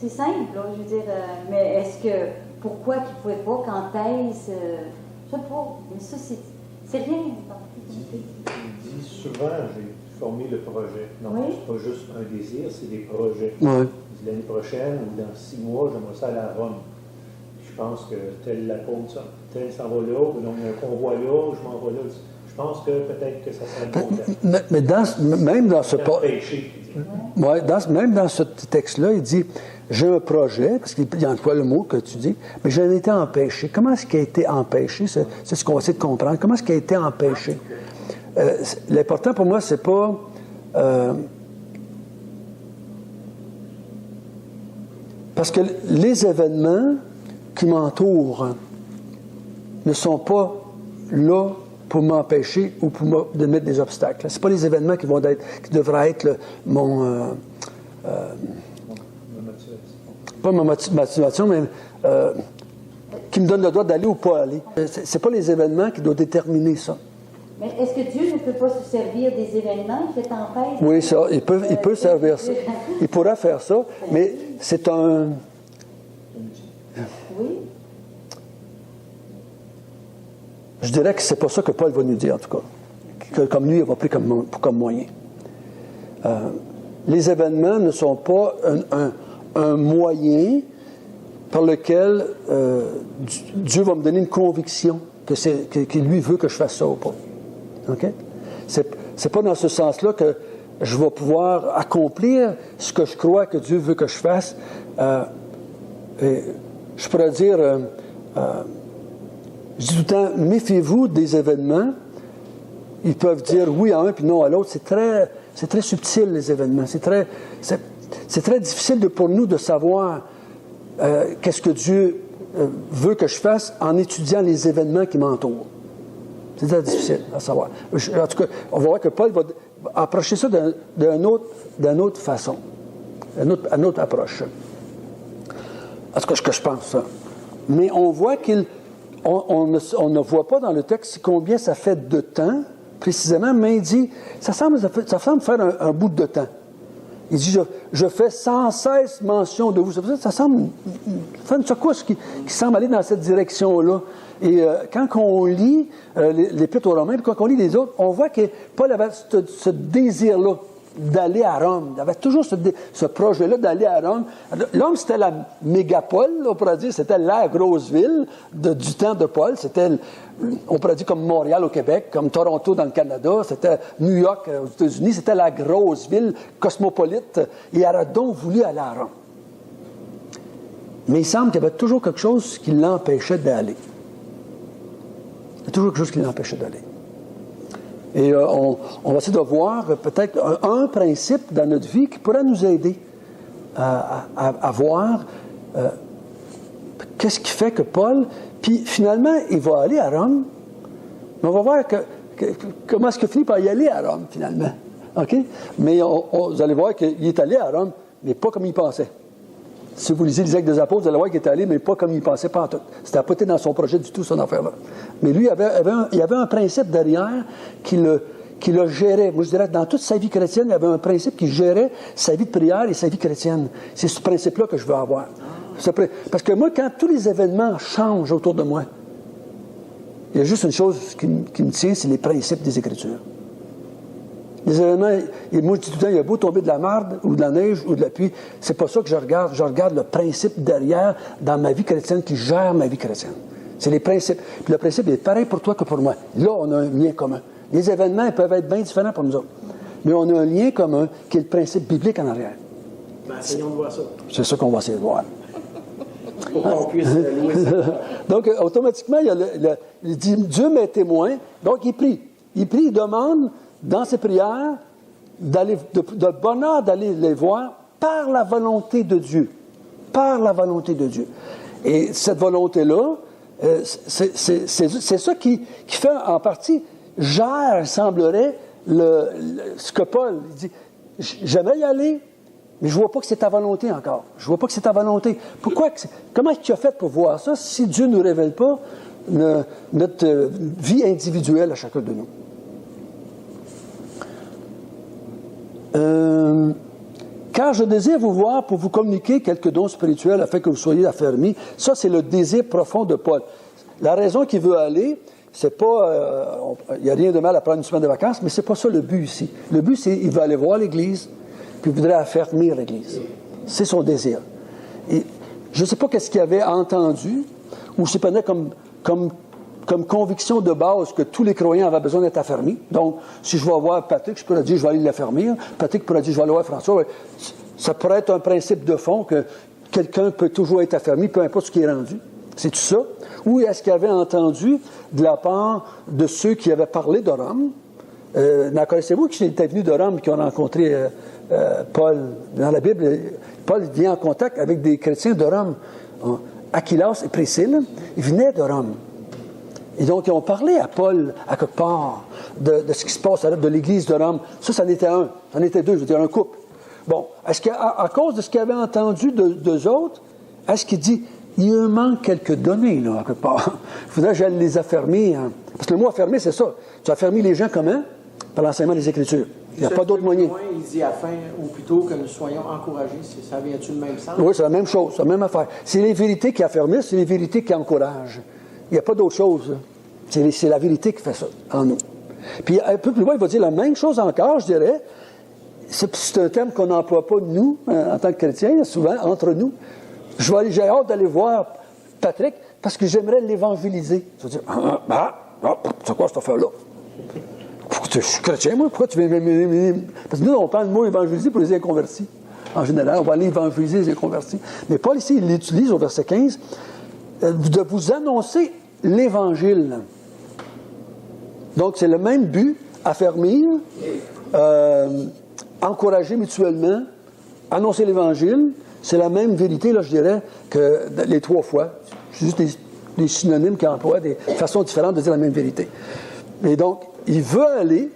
c'est simple, là, je veux dire, mais est-ce que, pourquoi qu'il ne pouvait pas, quand est-ce, je ne sais pas, mais ça, c'est rien. Il dit souvent, j'ai formé le projet. Non, oui. C'est pas juste un désir, c'est des projets. Oui. L'année prochaine, ou dans 6 mois, j'aimerais ça aller à Rome. Je pense que tel l'apôtre, tel s'en va là, ou donc il y a un convoi là, je m'en vais là. Je pense que peut-être que ça serait bon. Mais même dans ce même dans ce texte-là, il dit j'ai un projet, parce qu'il y a quoi le mot que tu dis, mais j'en ai été empêché. Comment est-ce qu'il a été empêché? C'est ce qu'on va essayer de comprendre. Comment est-ce qu'il a été empêché? L'important pour moi, c'est pas parce que les événements qui m'entourent ne sont pas là pour m'empêcher ou pour de mettre des obstacles. Ce pas les événements qui devraient être pas ma motivation, mais qui me donne le droit d'aller ou pas aller. C'est pas les événements qui doivent déterminer ça. Mais est-ce que Dieu ne peut pas se servir des événements qui t'empêchent? Oui, ça, il peut servir ça. Il pourra faire ça, mais c'est un... Oui. Je dirais que c'est pas ça que Paul va nous dire, en tout cas. Que, comme lui, il va pris comme moyen. Les événements ne sont pas un moyen par lequel Dieu va me donner une conviction qu'il lui veut que je fasse ça ou pas. OK? C'est pas dans ce sens-là que je vais pouvoir accomplir ce que je crois que Dieu veut que je fasse. Je pourrais dire... je dis tout le temps, méfiez-vous des événements. Ils peuvent dire oui à un puis non à l'autre. C'est très subtil, les événements. C'est très difficile pour nous de savoir qu'est-ce que Dieu veut que je fasse en étudiant les événements qui m'entourent. C'est très difficile à savoir. En tout cas, on va voir que Paul va approcher ça d'une autre façon, une autre approche. En tout cas, ce que je pense. Mais on voit qu'il on ne voit pas dans le texte combien ça fait de temps, précisément, mais il dit, ça semble faire un bout de temps. Il dit, je fais sans cesse mention de vous. Ça semble faire une secousse qui semble aller dans cette direction-là. Et quand on lit l'Épître aux Romains, puis quand on lit les autres, on voit que Paul avait ce désir-là d'aller à Rome. Il avait toujours ce projet-là d'aller à Rome. Rome, c'était la mégapole, on pourrait dire, c'était la grosse ville du temps de Paul. C'était, on pourrait dire, comme Montréal au Québec, comme Toronto dans le Canada, c'était New York aux États-Unis, c'était la grosse ville cosmopolite. Et il aurait donc voulu aller à Rome. Mais il semble qu'il y avait toujours quelque chose qui l'empêchait d'aller. Il y a toujours quelque chose qui l'empêchait d'aller. Et on va essayer de voir peut-être un principe dans notre vie qui pourrait nous aider à voir qu'est-ce qui fait que Paul, puis finalement, il va aller à Rome, mais on va voir comment est-ce qu'il finit par y aller à Rome, finalement. OK? Mais vous allez voir qu'il est allé à Rome, mais pas comme il pensait. Si vous lisez les Actes des Apôtres, vous allez voir qu'il est allé, mais pas comme il pensait, pas en tout. C'était pas dans son projet du tout, son affaire-là. Mais lui, il y avait un principe derrière qui le gérait. Moi, je dirais que dans toute sa vie chrétienne, il y avait un principe qui gérait sa vie de prière et sa vie chrétienne. C'est ce principe-là que je veux avoir. Parce que moi, quand tous les événements changent autour de moi, il y a juste une chose qui me tient, c'est les principes des Écritures. Les événements, et moi je dis tout le temps, il y a beau tomber de la marde, ou de la neige, ou de la pluie, c'est pas ça que je regarde. Je regarde le principe derrière dans ma vie chrétienne qui gère ma vie chrétienne. C'est les principes. Puis le principe est pareil pour toi que pour moi. Là, on a un lien commun. Les événements ils peuvent être bien différents pour nous autres. Mais on a un lien commun qui est le principe biblique en arrière. Ben, essayons de voir ça. C'est ça qu'on va essayer de voir. Pour qu'on puisse louer ça. Donc, automatiquement, il dit, Dieu m'est témoin. Donc, il prie. Il prie, il demande dans ses prières, de bonheur d'aller les voir par la volonté de Dieu. Par la volonté de Dieu. Et cette volonté-là, c'est ça qui fait en partie, gère, semblerait, ce que Paul dit. J'aimerais y aller, mais je ne vois pas que c'est ta volonté encore. Je ne vois pas que c'est ta volonté. Comment tu as fait pour voir ça si Dieu ne nous révèle pas notre vie individuelle à chacun de nous? Car je désire vous voir pour vous communiquer quelques dons spirituels afin que vous soyez affermis. Ça, c'est le désir profond de Paul. La raison qu'il veut aller, c'est pas... il n'y a rien de mal à prendre une semaine de vacances, mais c'est pas ça le but ici. Le but, c'est qu'il veut aller voir l'Église, puis il voudrait affermir l'Église. C'est son désir. Et je ne sais pas qu'est-ce qu'il avait entendu, ou c'est peut-être comme conviction de base que tous les croyants avaient besoin d'être affermis. Donc, si je vais voir Patrick, je pourrais dire je vais aller l'affermir. Patrick pourrait dire je vais aller voir François. Ça pourrait être un principe de fond que quelqu'un peut toujours être affermi, peu importe ce qui est rendu. C'est tout ça? Ou est-ce qu'il avait entendu de la part de ceux qui avaient parlé de Rome? Connaissez-vous qui étaient venus de Rome, qui ont rencontré Paul? Dans la Bible, Paul vient en contact avec des chrétiens de Rome. Aquilas et Priscille, ils venaient de Rome. Et donc, ils ont parlé à Paul, à quelque part, de ce qui se passe de l'Église de Rome. Ça en était un. Ça en était deux, je veux dire, un couple. Bon, est-ce qu'à cause de ce qu'il avait entendu d'eux autres, est-ce qu'il dit, il me manque quelques données, là, à quelque part. Il faudrait que j'aille les affermir. Hein. Parce que le mot affermir, c'est ça. Tu affermis les gens comment? Par l'enseignement des Écritures. Il n'y a pas d'autre moyen. Il dit afin, ou plutôt que nous soyons encouragés. Ça vient-tu le même sens? Oui, c'est la même chose, c'est la même affaire. C'est les vérités qui affermissent, c'est les vérités qui encouragent. Il n'y a pas d'autre chose. C'est la vérité qui fait ça en nous. Puis un peu plus loin, il va dire la même chose encore, je dirais. C'est un terme qu'on n'emploie pas, nous, en tant que chrétiens, souvent, entre nous. J'ai hâte d'aller voir Patrick parce que j'aimerais l'évangéliser. Je veux dire, c'est quoi cette affaire-là? Je suis chrétien, moi, pourquoi tu viens... Parce que nous, on parle le mot évangéliser pour les inconvertis. En général, on va aller évangéliser les inconvertis. Mais Paul, ici, il l'utilise au verset 15, de vous annoncer l'Évangile. Donc, c'est le même but, affermir, encourager mutuellement, annoncer l'Évangile. C'est la même vérité, là, je dirais, que les trois fois. C'est juste des synonymes qui emploient des façons différentes de dire la même vérité. Et donc, il veut aller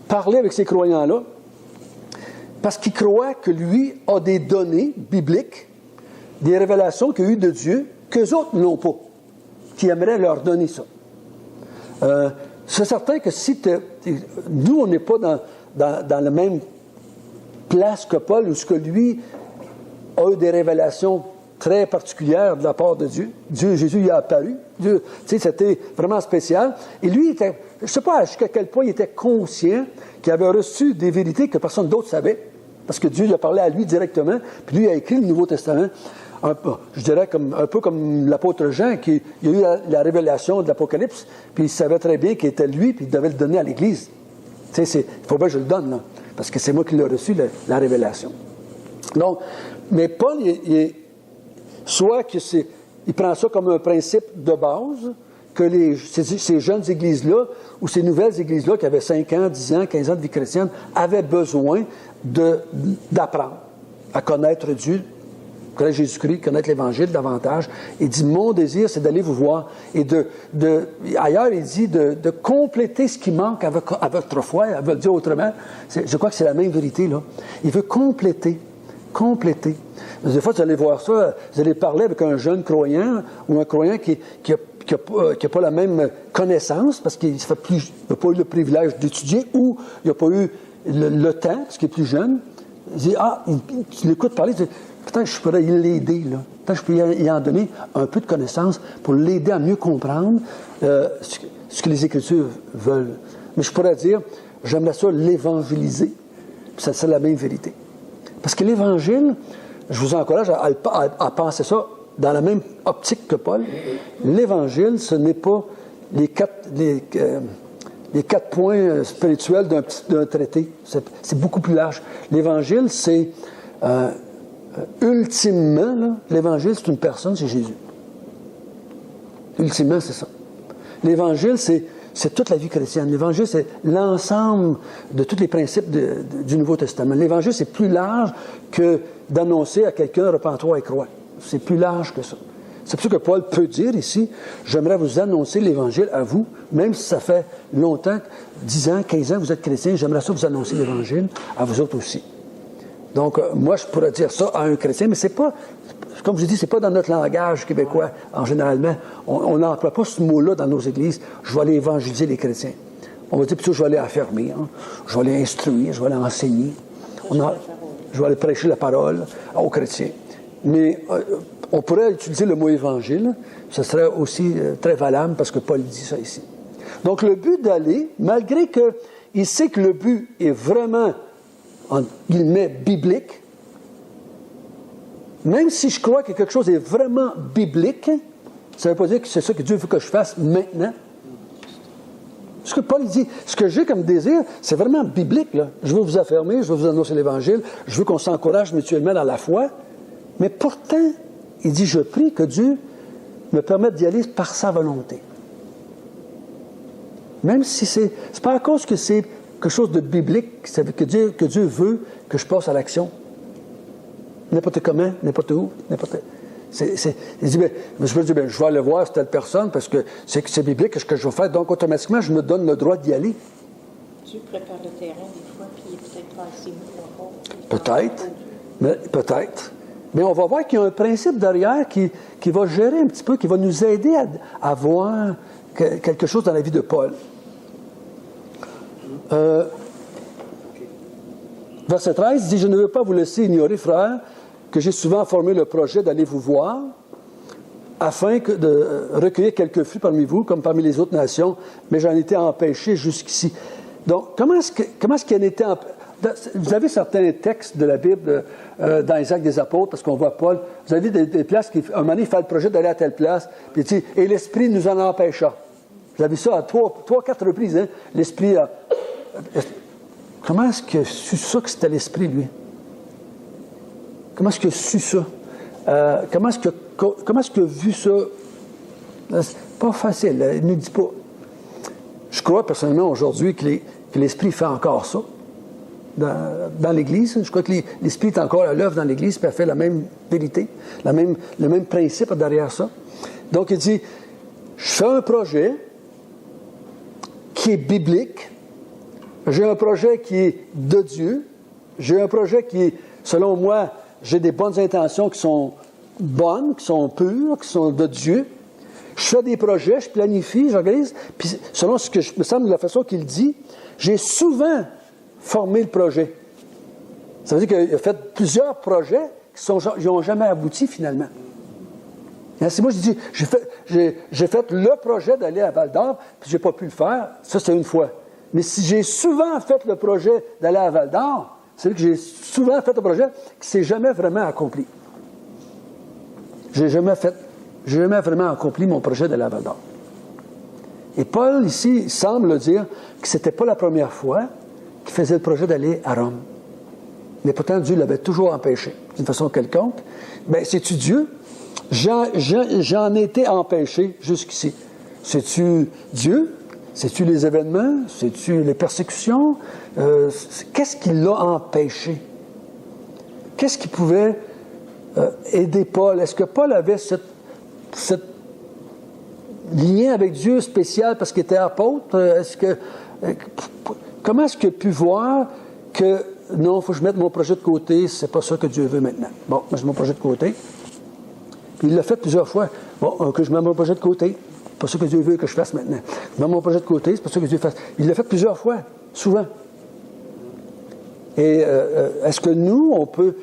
parler avec ces croyants-là parce qu'il croit que lui a des données bibliques, des révélations qu'il a eues de Dieu, qu'eux autres n'ont pas. qui aimerait leur donner ça. C'est certain que si nous, on n'est pas dans la même place que Paul, où ce que lui a eu des révélations très particulières de la part de Dieu. Jésus y a apparu. Dieu, c'était vraiment spécial. Et lui, je ne sais pas jusqu'à quel point il était conscient qu'il avait reçu des vérités que personne d'autre savait. Parce que Dieu lui a parlé à lui directement. Puis lui a écrit le Nouveau Testament. Je dirais un peu comme l'apôtre Jean, qui a eu la révélation de l'Apocalypse, puis il savait très bien qu'il était lui, puis il devait le donner à l'Église. Il faut bien que je le donne, là, parce que c'est moi qui l'ai reçu, la révélation. Donc, mais Paul, soit il prend ça comme un principe de base, que ces jeunes églises-là, ou ces nouvelles églises-là, qui avaient 5 ans, 10 ans, 15 ans de vie chrétienne, avaient besoin d'apprendre à connaître Dieu, connaître Jésus-Christ, connaître l'Évangile davantage. Il dit, mon désir, c'est d'aller vous voir. Et ailleurs, il dit de compléter ce qui manque à votre foi. Elle veut le dire autrement. Je crois que c'est la même vérité, là. Il veut compléter. Des fois, vous allez voir ça, vous allez parler avec un jeune croyant ou un croyant qui n'a pas la même connaissance parce qu'il n'a pas eu le privilège d'étudier ou il n'a pas eu le temps, parce qu'il est plus jeune. Il dit, tu l'écoutes parler, tu dis, peut-être que je pourrais l'aider, là. Peut-être que je peux y en donner un peu de connaissance pour l'aider à mieux comprendre ce que les Écritures veulent. Mais je pourrais dire, j'aimerais ça l'évangéliser. C'est la même vérité. Parce que l'Évangile, je vous encourage à penser ça dans la même optique que Paul. L'Évangile, ce n'est pas les quatre points spirituels d'un traité. C'est beaucoup plus large. L'Évangile, c'est... ultimement, là, l'Évangile, c'est une personne, c'est Jésus. Ultimement, c'est ça. L'Évangile, c'est toute la vie chrétienne. L'Évangile, c'est l'ensemble de tous les principes du Nouveau Testament. L'Évangile, c'est plus large que d'annoncer à quelqu'un « repens-toi et crois ». C'est plus large que ça. C'est pour ça que Paul peut dire ici « J'aimerais vous annoncer l'Évangile à vous, même si ça fait longtemps, 10 ans, 15 ans, vous êtes chrétiens, j'aimerais ça vous annoncer l'Évangile à vous autres aussi. » Donc, moi, je pourrais dire ça à un chrétien, mais c'est pas, comme je dis, c'est pas dans notre langage québécois, en généralement. On n'emploie pas ce mot-là dans nos églises. Je vais aller évangéliser les chrétiens. On va dire plutôt, je vais aller affermir, je vais aller instruire, je vais aller enseigner. Je vais aller prêcher la parole aux chrétiens. Mais on pourrait utiliser le mot évangile, ce serait aussi très valable parce que Paul dit ça ici. Donc, le but d'aller, malgré qu'il sait que le but est vraiment en guillemets, biblique, même si je crois que quelque chose est vraiment biblique, ça ne veut pas dire que c'est ça que Dieu veut que je fasse maintenant. Ce que Paul dit, ce que j'ai comme désir, c'est vraiment biblique, là. Je veux vous affirmer, je veux vous annoncer l'Évangile, je veux qu'on s'encourage mutuellement dans la foi, mais pourtant, il dit, je prie que Dieu me permette d'y aller par sa volonté. Même si c'est pas à cause que c'est quelque chose de biblique, c'est que Dieu veut que je passe à l'action. N'importe comment, n'importe où, n'importe... Il dit, je me dis, je vais aller voir telle personne parce que c'est biblique ce que je vais faire. Donc, automatiquement, je me donne le droit d'y aller. Dieu prépare le terrain des fois, puis il est peut-être pas assez mou encore. Peut-être. Mais on va voir qu'il y a un principe derrière qui va gérer un petit peu, qui va nous aider à voir quelque chose dans la vie de Paul. Verset 13 dit, « Je ne veux pas vous laisser ignorer, frères, que j'ai souvent formé le projet d'aller vous voir, afin de recueillir quelques fruits parmi vous, comme parmi les autres nations, mais j'en étais empêché jusqu'ici. » Donc, comment est-ce qu'il en était empêché? Vous avez certains textes de la Bible dans les Actes des Apôtres, parce qu'on voit Paul, vous avez des places qui, un moment donné, il fait le projet d'aller à telle place, puis il dit, « Et l'Esprit nous en empêcha. » Vous avez ça à 3-4 reprises, hein? L'Esprit a... Comment est-ce qu'il a su ça que c'était l'Esprit, lui? Comment est-ce qu'il a su ça? Comment est-ce qu'il a vu ça? C'est pas facile, il ne nous dit pas. Je crois personnellement aujourd'hui que l'Esprit fait encore ça dans l'Église. Je crois que l'Esprit est encore à l'œuvre dans l'Église, puis elle fait la même vérité, le même principe derrière ça. Donc il dit, je fais un projet qui est biblique, j'ai un projet qui est de Dieu, j'ai un projet qui, selon moi, j'ai des bonnes intentions qui sont bonnes, qui sont pures, qui sont de Dieu. Je fais des projets, je planifie, j'organise, puis selon ce que me semble de la façon qu'il dit, j'ai souvent formé le projet. Ça veut dire qu'il a fait plusieurs projets qui n'ont jamais abouti finalement. C'est moi, je dis, j'ai fait le projet d'aller à Val-d'Or, puis je n'ai pas pu le faire. Ça, c'est une fois. Mais si j'ai souvent fait le projet d'aller à Val-d'Or, c'est-à-dire que j'ai souvent fait le projet qui ne s'est jamais vraiment accompli. J'ai jamais vraiment accompli mon projet d'aller à Val-d'Or. Et Paul, ici, il semble dire que ce n'était pas la première fois qu'il faisait le projet d'aller à Rome. Mais pourtant, Dieu l'avait toujours empêché, d'une façon quelconque. Bien, c'est-tu Dieu? J'en ai été empêché jusqu'ici. C'est-tu Dieu? C'est-tu les événements? C'est-tu les persécutions? Qu'est-ce qui l'a empêché? Qu'est-ce qui pouvait aider Paul? Est-ce que Paul avait cette lien avec Dieu spécial parce qu'il était apôtre? Comment est-ce qu'il a pu voir que non, il faut que je mette mon projet de côté, c'est pas ça que Dieu veut maintenant. Bon, je mets mon projet de côté. Puis il l'a fait plusieurs fois. Bon, que je mets mon projet de côté. C'est pas ça que Dieu veut que je fasse maintenant. Je mets mon projet de côté, c'est pas ça que Dieu fasse. Il l'a fait plusieurs fois, souvent. Et est-ce que nous, on peut...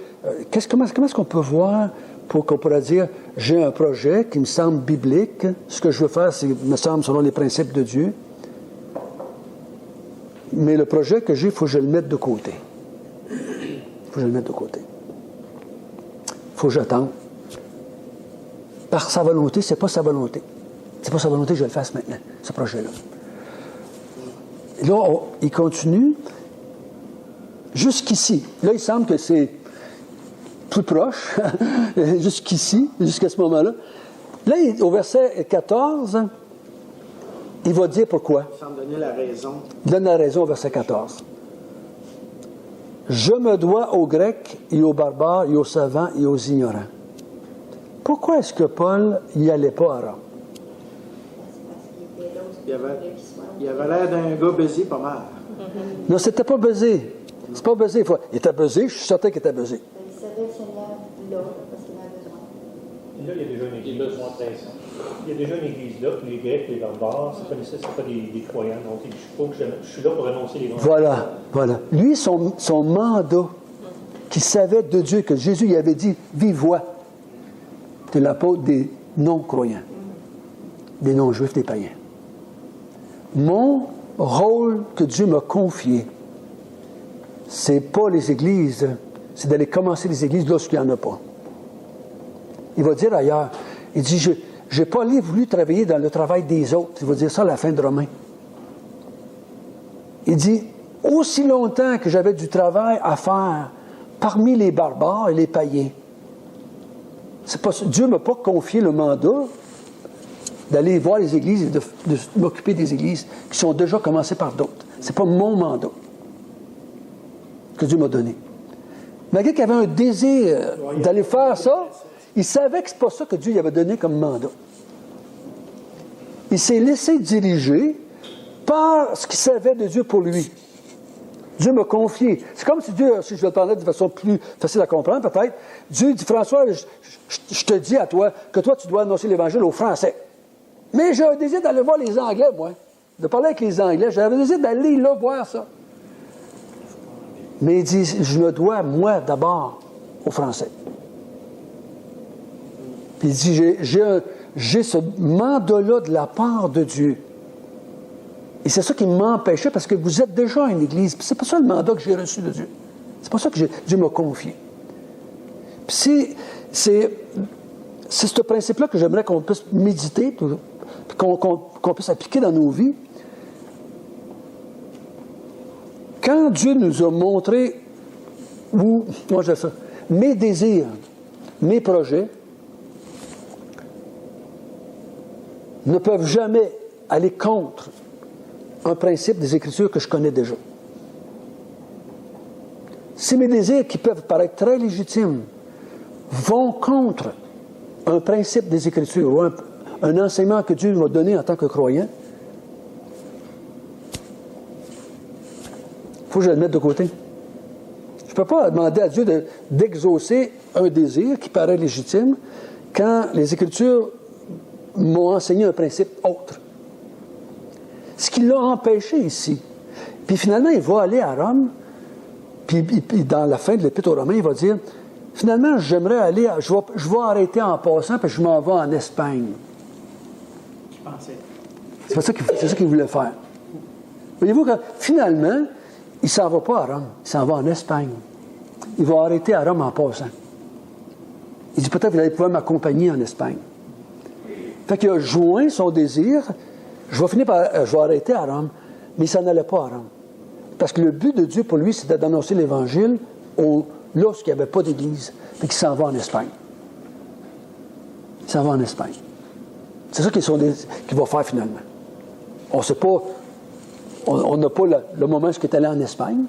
comment est-ce qu'on peut voir pour qu'on pourra dire, j'ai un projet qui me semble biblique, ce que je veux faire, me semble selon les principes de Dieu, mais le projet que j'ai, il faut que je le mette de côté. Il faut que je le mette de côté. Il faut que j'attende. Par sa volonté, c'est pas sa volonté. C'est pas sa volonté que je le fasse maintenant, ce projet-là. Et là, il continue jusqu'ici. Là, il semble que c'est plus proche, jusqu'ici, jusqu'à ce moment-là. Là, au verset 14, il va dire pourquoi. Il semble donner la raison. Il donne la raison au verset 14. Je me dois aux Grecs et aux barbares et aux savants et aux ignorants. Pourquoi est-ce que Paul n'y allait pas à Rome? Il avait l'air d'un gars baisé pas mal. Non, c'était pas baisé. C'est pas baisé. Il était baisé, je suis certain qu'il était baisé. Il savait le Seigneur là, parce qu'il en a besoin. Là, il y a déjà une église. Il y a déjà une église là, puis les Grecs, les barbares, c'est pas des croyants. Donc, je suis là pour annoncer l'évangile. Voilà. Lui, son mandat qu'il savait de Dieu, que Jésus lui avait dit, vive voix, c'est l'apôtre des non-croyants, des non-juifs, des païens. Mon rôle que Dieu m'a confié, c'est pas les églises, c'est d'aller commencer les églises lorsqu'il n'y en a pas. Il va dire ailleurs, il dit, je n'ai pas voulu travailler dans le travail des autres. Il va dire ça à la fin de Romains. Il dit, aussi longtemps que j'avais du travail à faire parmi les barbares et les païens, Dieu ne m'a pas confié le mandat d'aller voir les églises et de m'occuper des églises qui sont déjà commencées par d'autres. Ce n'est pas mon mandat que Dieu m'a donné. Malgré qu'il avait un désir d'aller faire ça, il savait que ce n'est pas ça que Dieu lui avait donné comme mandat. Il s'est laissé diriger par ce qu'il savait de Dieu pour lui. Dieu m'a confié. C'est comme si Dieu, si je vais le parler de façon plus facile à comprendre peut-être, Dieu dit, François, je te dis à toi que toi, tu dois annoncer l'Évangile aux Français. Mais j'ai un désir d'aller voir les Anglais, moi. De parler avec les Anglais. J'avais un désir d'aller là voir ça. Mais il dit, je me dois, moi, d'abord, aux Français. Puis il dit, j'ai ce mandat-là de la part de Dieu. Et c'est ça qui m'empêchait, parce que vous êtes déjà une église. Puis c'est pas ça le mandat que j'ai reçu de Dieu. C'est pas ça que Dieu m'a confié. Puis c'est ce principe-là que j'aimerais qu'on puisse méditer, qu'on puisse appliquer dans nos vies. Quand Dieu nous a montré mes désirs, mes projets, ne peuvent jamais aller contre un principe des Écritures que je connais déjà. Si mes désirs, qui peuvent paraître très légitimes, vont contre un principe des Écritures ou un enseignement que Dieu m'a donné en tant que croyant, il faut que je le mette de côté. Je ne peux pas demander à Dieu d'exaucer un désir qui paraît légitime quand les Écritures m'ont enseigné un principe autre. Ce qui l'a empêché ici. Puis finalement, il va aller à Rome, puis dans la fin de l'Épître aux Romains, il va dire, finalement, j'aimerais aller, je vais arrêter en passant, puis je m'en vais en Espagne. Je pensais. C'est ça qu'il voulait faire. Voyez-vous que finalement, il ne s'en va pas à Rome, il s'en va en Espagne. Il va arrêter à Rome en passant. Il dit, peut-être que vous allez pouvoir m'accompagner en Espagne. Fait qu'il a joint son désir, je vais arrêter à Rome, mais il ne s'en allait pas à Rome. Parce que le but de Dieu pour lui, c'était d'annoncer l'Évangile lorsqu'il n'y avait pas d'Église. Fait qu'il s'en va en Espagne. Il s'en va en Espagne. C'est ça qu'il va faire finalement. On ne sait pas, on n'a pas le moment où il est allé en Espagne.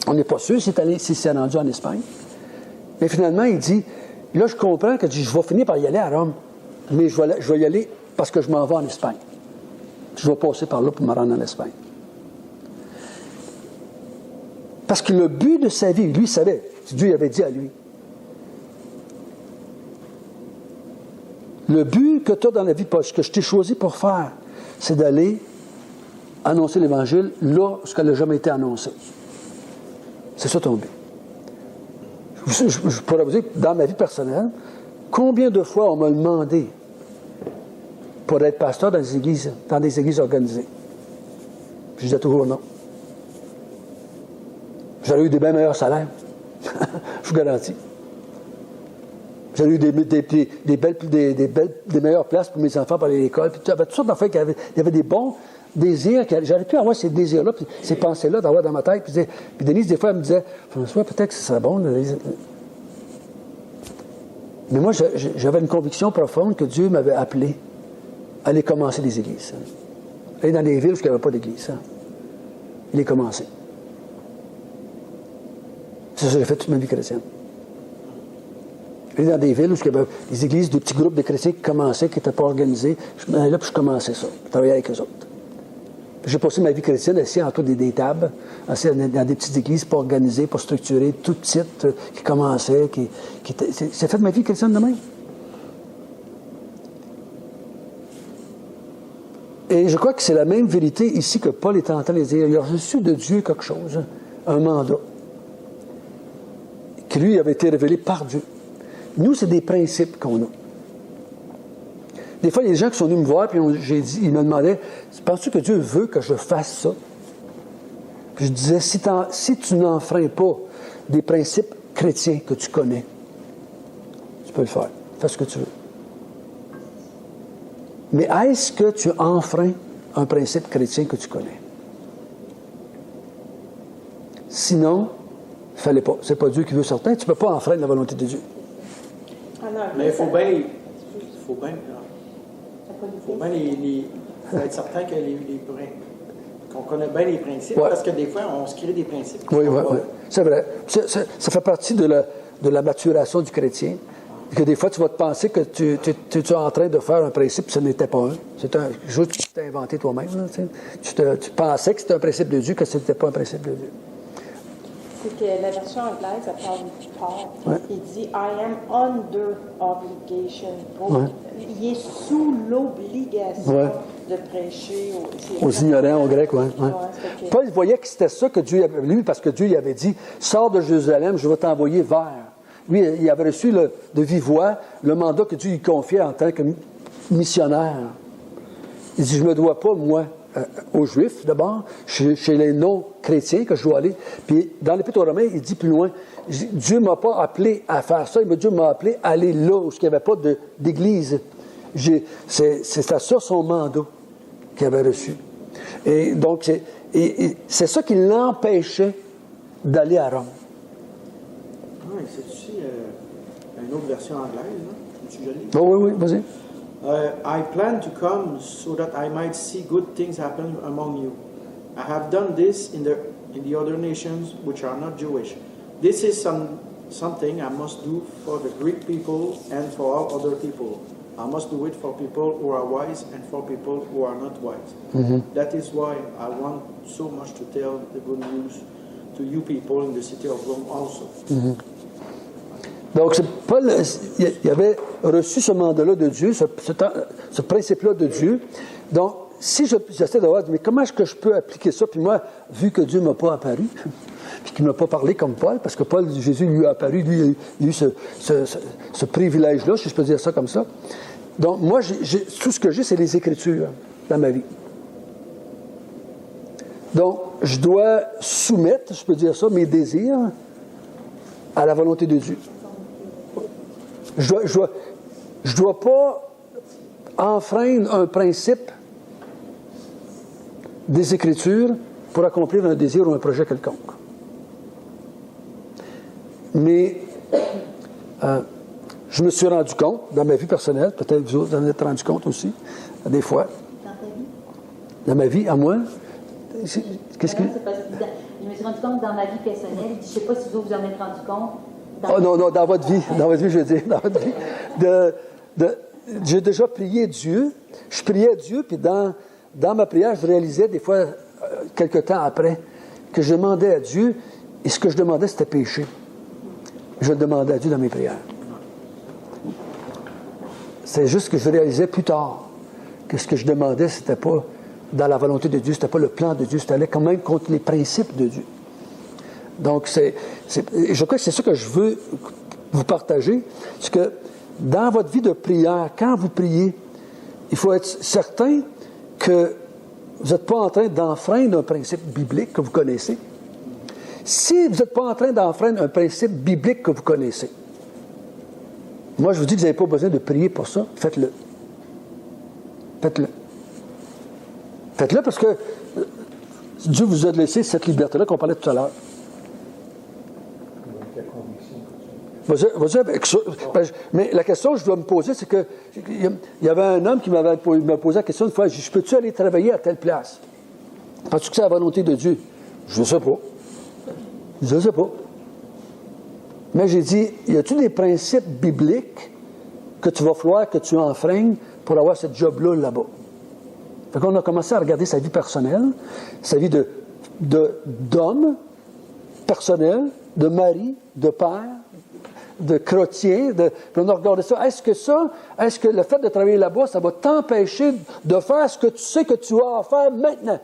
On n'est pas sûr s'il s'est rendu en Espagne. Mais finalement, il dit, là je comprends que je vais finir par y aller à Rome, mais je vais y aller parce que je m'en vais en Espagne. Je vais passer par là pour me rendre en Espagne. Parce que le but de sa vie, lui savait, Dieu avait dit à lui, le but que tu as dans la vie, ce que je t'ai choisi pour faire, c'est d'aller annoncer l'Évangile là où elle n'a jamais été annoncée. C'est ça ton but. Je pourrais vous dire que dans ma vie personnelle, combien de fois on m'a demandé pour être pasteur dans des églises organisées. Je disais toujours non. J'aurais eu des bien meilleurs salaires. Je vous garantis. J'aurais eu des meilleures places pour mes enfants pour aller à l'école. Puis il y avait toutes sortes d'affaires il y avait des bons désirs. J'aurais pu avoir ces désirs-là, puis ces pensées-là, d'avoir dans ma tête. Puis Denise, des fois, elle me disait, François, peut-être que ce serait bon. Mais moi, j'avais une conviction profonde que Dieu m'avait appelé à aller commencer des églises. Aller dans des villes où il n'y avait pas d'église. Il est commencé. C'est ça que j'ai fait toute ma vie chrétienne. Aller dans des villes où il y avait des églises, des petits groupes de chrétiens qui commençaient, qui n'étaient pas organisés. Je m'en allais là, puis je commençais ça. Je travaillais avec eux autres. J'ai passé ma vie chrétienne assis autour des tables, assis dans des petites églises pas organisées, pas structurées, toutes petites, qui commençaient, c'est fait ma vie chrétienne de même. Et je crois que c'est la même vérité ici que Paul est en train de dire. Il a reçu de Dieu quelque chose, un mandat, qui lui avait été révélé par Dieu. Nous, c'est des principes qu'on a. Des fois, il y a des gens qui sont venus me voir, puis ils me demandaient, penses-tu que Dieu veut que je fasse ça? Puis je disais, si tu n'enfreins pas des principes chrétiens que tu connais, tu peux le faire. Fais ce que tu veux. Mais est-ce que tu enfreins un principe chrétien que tu connais? Sinon, fallait pas. C'est pas Dieu qui veut certains. Tu ne peux pas enfreindre la volonté de Dieu. Mais il faut bien être certain que qu'on connaît bien les principes, parce que des fois, on se crée des principes. Oui. C'est vrai. Ça fait partie de la maturation du chrétien. Que des fois, tu vas te penser que tu es en train de faire un principe, ce n'était pas un. C'est quelque chose que tu t'es inventé toi-même. Là, tu pensais que c'était un principe de Dieu, que ce n'était pas un principe de Dieu. C'est que la version anglaise, elle parle plus tard. Ouais. Il dit « I am under obligation ». Il est sous l'obligation de prêcher aux ignorants, aux Grecs. Paul voyait que c'était ça que Dieu avait lui, parce que Dieu lui avait dit « Sors de Jérusalem, je vais t'envoyer vers ». Lui, il avait reçu de vive voix le mandat que Dieu lui confiait en tant que missionnaire. Il dit, je ne me dois pas, moi, aux Juifs, d'abord, chez les non-chrétiens, que je dois aller. Puis, dans l'Épître aux Romains, il dit plus loin, Dieu ne m'a pas appelé à faire ça, Dieu m'a appelé à aller là où il n'y avait pas d'église. C'est ça son mandat qu'il avait reçu. Et donc, c'est ça qui l'empêchait d'aller à Rome. Oui, c'est aussi une autre version anglaise, hein? Tu lis? Oh, oui, vas-y. I plan to come so that I might see good things happen among you. I have done this in the other nations which are not Jewish. This is something I must do for the Greek people and for all other people. I must do it for people who are wise and for people who are not wise. Mm-hmm. That is why I want so much to tell the good news to you people in the city of Rome also. Mm-hmm. Donc, Paul, il avait reçu ce mandat-là de Dieu, ce principe-là de Dieu. Donc, si j'essaie de voir, mais comment est-ce que je peux appliquer ça? Puis moi, vu que Dieu ne m'a pas apparu, puis qu'il ne m'a pas parlé comme Paul, parce que Paul, Jésus lui a apparu, lui, il a eu ce privilège-là, si je peux dire ça comme ça. Donc, moi, tout ce que j'ai, c'est les Écritures dans ma vie. Donc, je dois soumettre, je peux dire ça, mes désirs à la volonté de Dieu. Je dois pas enfreindre un principe des Écritures pour accomplir un désir ou un projet quelconque. Mais je me suis rendu compte, dans ma vie personnelle, peut-être vous autres en êtes rendu compte aussi, des fois. Dans ta vie? Dans ma vie, à moi. Qu'est-ce que... Je me suis rendu compte dans ma vie personnelle, je ne sais pas si vous en êtes rendu compte. Oh non, dans votre vie, je veux dire, dans votre vie. J'ai déjà prié Dieu, je priais Dieu, puis dans ma prière, je réalisais des fois, quelque temps après, que je demandais à Dieu, et ce que je demandais, c'était péché. Je le demandais à Dieu dans mes prières. C'est juste que je réalisais plus tard que ce que je demandais, c'était pas dans la volonté de Dieu, c'était pas le plan de Dieu, c'était allait quand même contre les principes de Dieu. Donc, je crois que c'est ça que je veux vous partager, c'est que dans votre vie de prière, quand vous priez, il faut être certain que vous n'êtes pas en train d'enfreindre un principe biblique que vous connaissez. Si vous n'êtes pas en train d'enfreindre un principe biblique que vous connaissez, moi je vous dis que vous n'avez pas besoin de prier pour ça, faites-le. Faites-le. Faites-le parce que Dieu vous a laissé cette liberté-là qu'on parlait tout à l'heure. Vas-y avec ça. Mais la question que je dois me poser, c'est que il y avait un homme qui m'a posé la question une fois, je peux-tu aller travailler à telle place? Penses-tu que c'est la volonté de Dieu? Je ne sais pas. Je ne sais pas. Mais j'ai dit, y a-t-il des principes bibliques que tu vas falloir que tu enfreignes pour avoir ce job-là là-bas? Fait qu'on a commencé à regarder sa vie personnelle, sa vie d'homme personnel, de mari, de père, de chrétien, puis on a regardé ça. Est-ce que le fait de travailler là-bas, ça va t'empêcher de faire ce que tu sais que tu as à faire maintenant?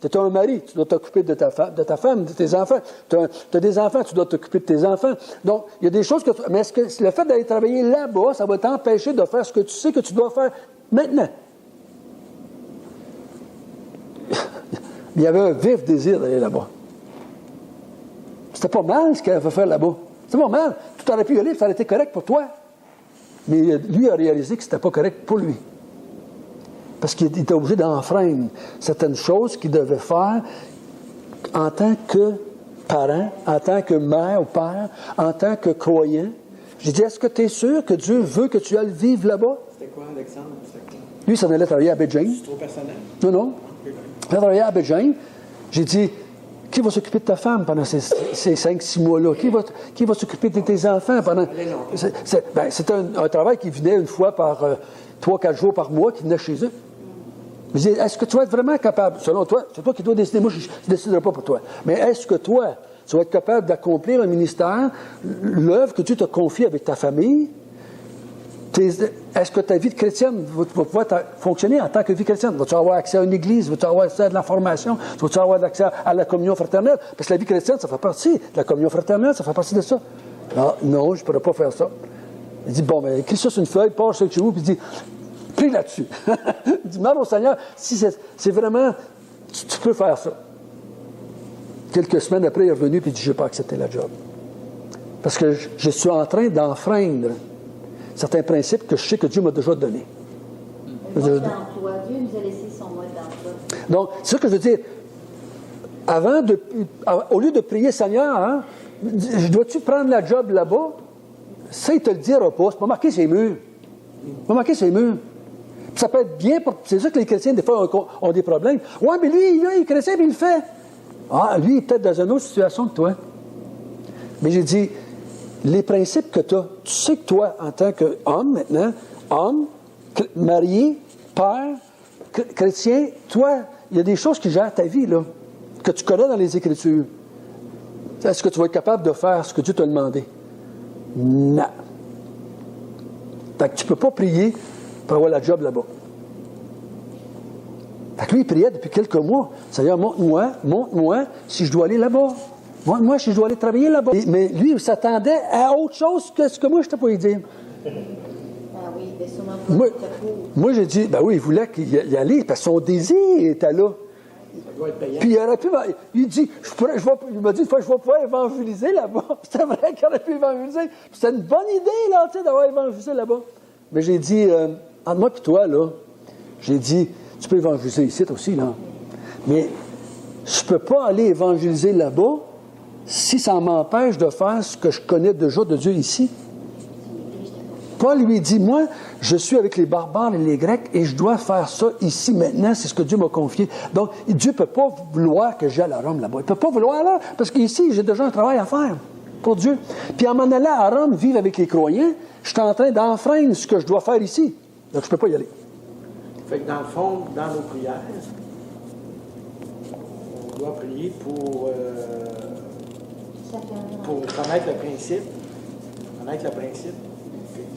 Tu es un mari, tu dois t'occuper de ta femme, de tes enfants. Tu as des enfants, tu dois t'occuper de tes enfants. Donc, il y a des choses que mais est-ce que le fait d'aller travailler là-bas, ça va t'empêcher de faire ce que tu sais que tu dois faire maintenant? Il y avait un vif désir d'aller là-bas. C'était pas mal ce qu'il avait fait faire là-bas. C'était pas mal. Tout aurait pu y aller, ça aurait été correct pour toi. Mais lui a réalisé que c'était pas correct pour lui. Parce qu'il était obligé d'enfreindre certaines choses qu'il devait faire en tant que parent, en tant que mère ou père, en tant que croyant. J'ai dit, est-ce que tu es sûr que Dieu veut que tu ailles vivre là-bas? C'était quoi, Alexandre? Lui, il s'en allait travailler à Beijing. C'est trop personnel. Non. Il a travaillé à Beijing. J'ai dit, qui va s'occuper de ta femme pendant ces 5-6 mois-là? Qui va s'occuper de tes enfants pendant... C'était un travail qui venait une fois par 3-4 jours par mois, qui venait chez eux. Je dis, est-ce que tu vas être vraiment capable, selon toi, c'est toi qui dois décider, moi je ne déciderai pas pour toi, mais est-ce que toi, tu vas être capable d'accomplir un ministère, l'œuvre que Dieu t'a confiée avec ta famille? Est-ce que ta vie de chrétienne va pouvoir fonctionner en tant que vie chrétienne? Vas-tu avoir accès à une église? Vas-tu avoir accès à de la formation? Vas-tu avoir accès à la communion fraternelle? Parce que la vie chrétienne, ça fait partie de la communion fraternelle, ça fait partie de ça. Non, je ne pourrais pas faire ça. Il dit, bon, écris ça sur une feuille, passe ça chez vous, puis il dit, prie là-dessus. Il dit, demande au Seigneur, si c'est vraiment, tu peux faire ça. Quelques semaines après, il est revenu, puis il dit, je n'ai pas accepté la job. Parce que je suis en train d'enfreindre certains principes que je sais que Dieu m'a déjà donnés. Le mode d'emploi. Dieu nous a laissé son mode d'emploi. Donc, c'est ça que je veux dire. Au lieu de prier, Seigneur, dois-tu prendre la job là-bas? Ça, il ne te le dira pas. C'est pas marqué ses murs. C'est pas marqué ses murs. Puis ça peut être bien. C'est ça que les chrétiens, des fois, ont des problèmes. Ouais, mais lui, il est chrétien, mais il le fait. Lui, il est peut-être dans une autre situation que toi. Mais j'ai dit, les principes que tu as, tu sais que toi, en tant qu'homme maintenant, homme, marié, père, chrétien, toi, il y a des choses qui gèrent ta vie, là, que tu connais dans les Écritures. Est-ce que tu vas être capable de faire ce que Dieu t'a demandé? Non. Fait que tu ne peux pas prier pour avoir la job là-bas. Fait que lui, il priait depuis quelques mois. Seigneur, montre-moi si je dois aller là-bas. Montre-moi si je dois aller travailler là-bas. Mais lui, il s'attendait à autre chose que ce que moi, je t'ai pas dire. Ah oui, mais sûrement pas. Moi, j'ai dit, ben oui, il voulait qu'il y allait, parce que son désir était là. Ça doit être payant. Puis il aurait pu, il dit, il m'a dit, je vais pouvoir évangéliser là-bas. C'était vrai qu'il aurait pu évangéliser. C'était une bonne idée, là, tu sais, d'avoir évangélisé là-bas. Mais j'ai dit, entre moi et toi, là, j'ai dit, tu peux évangéliser ici aussi, là. Mais je ne peux pas aller évangéliser là-bas si ça m'empêche de faire ce que je connais déjà de Dieu ici. Paul lui dit, moi, je suis avec les barbares et les Grecs et je dois faire ça ici, maintenant, c'est ce que Dieu m'a confié. Donc, Dieu ne peut pas vouloir que j'aille à Rome là-bas. Il ne peut pas vouloir là, parce qu'ici, j'ai déjà un travail à faire pour Dieu. Puis en m'en allant à Rome, vivre avec les croyants, je suis en train d'enfreindre ce que je dois faire ici. Donc, je ne peux pas y aller. Fait que dans le fond, dans nos prières, on doit prier pour connaître le principe. Connaître le principe.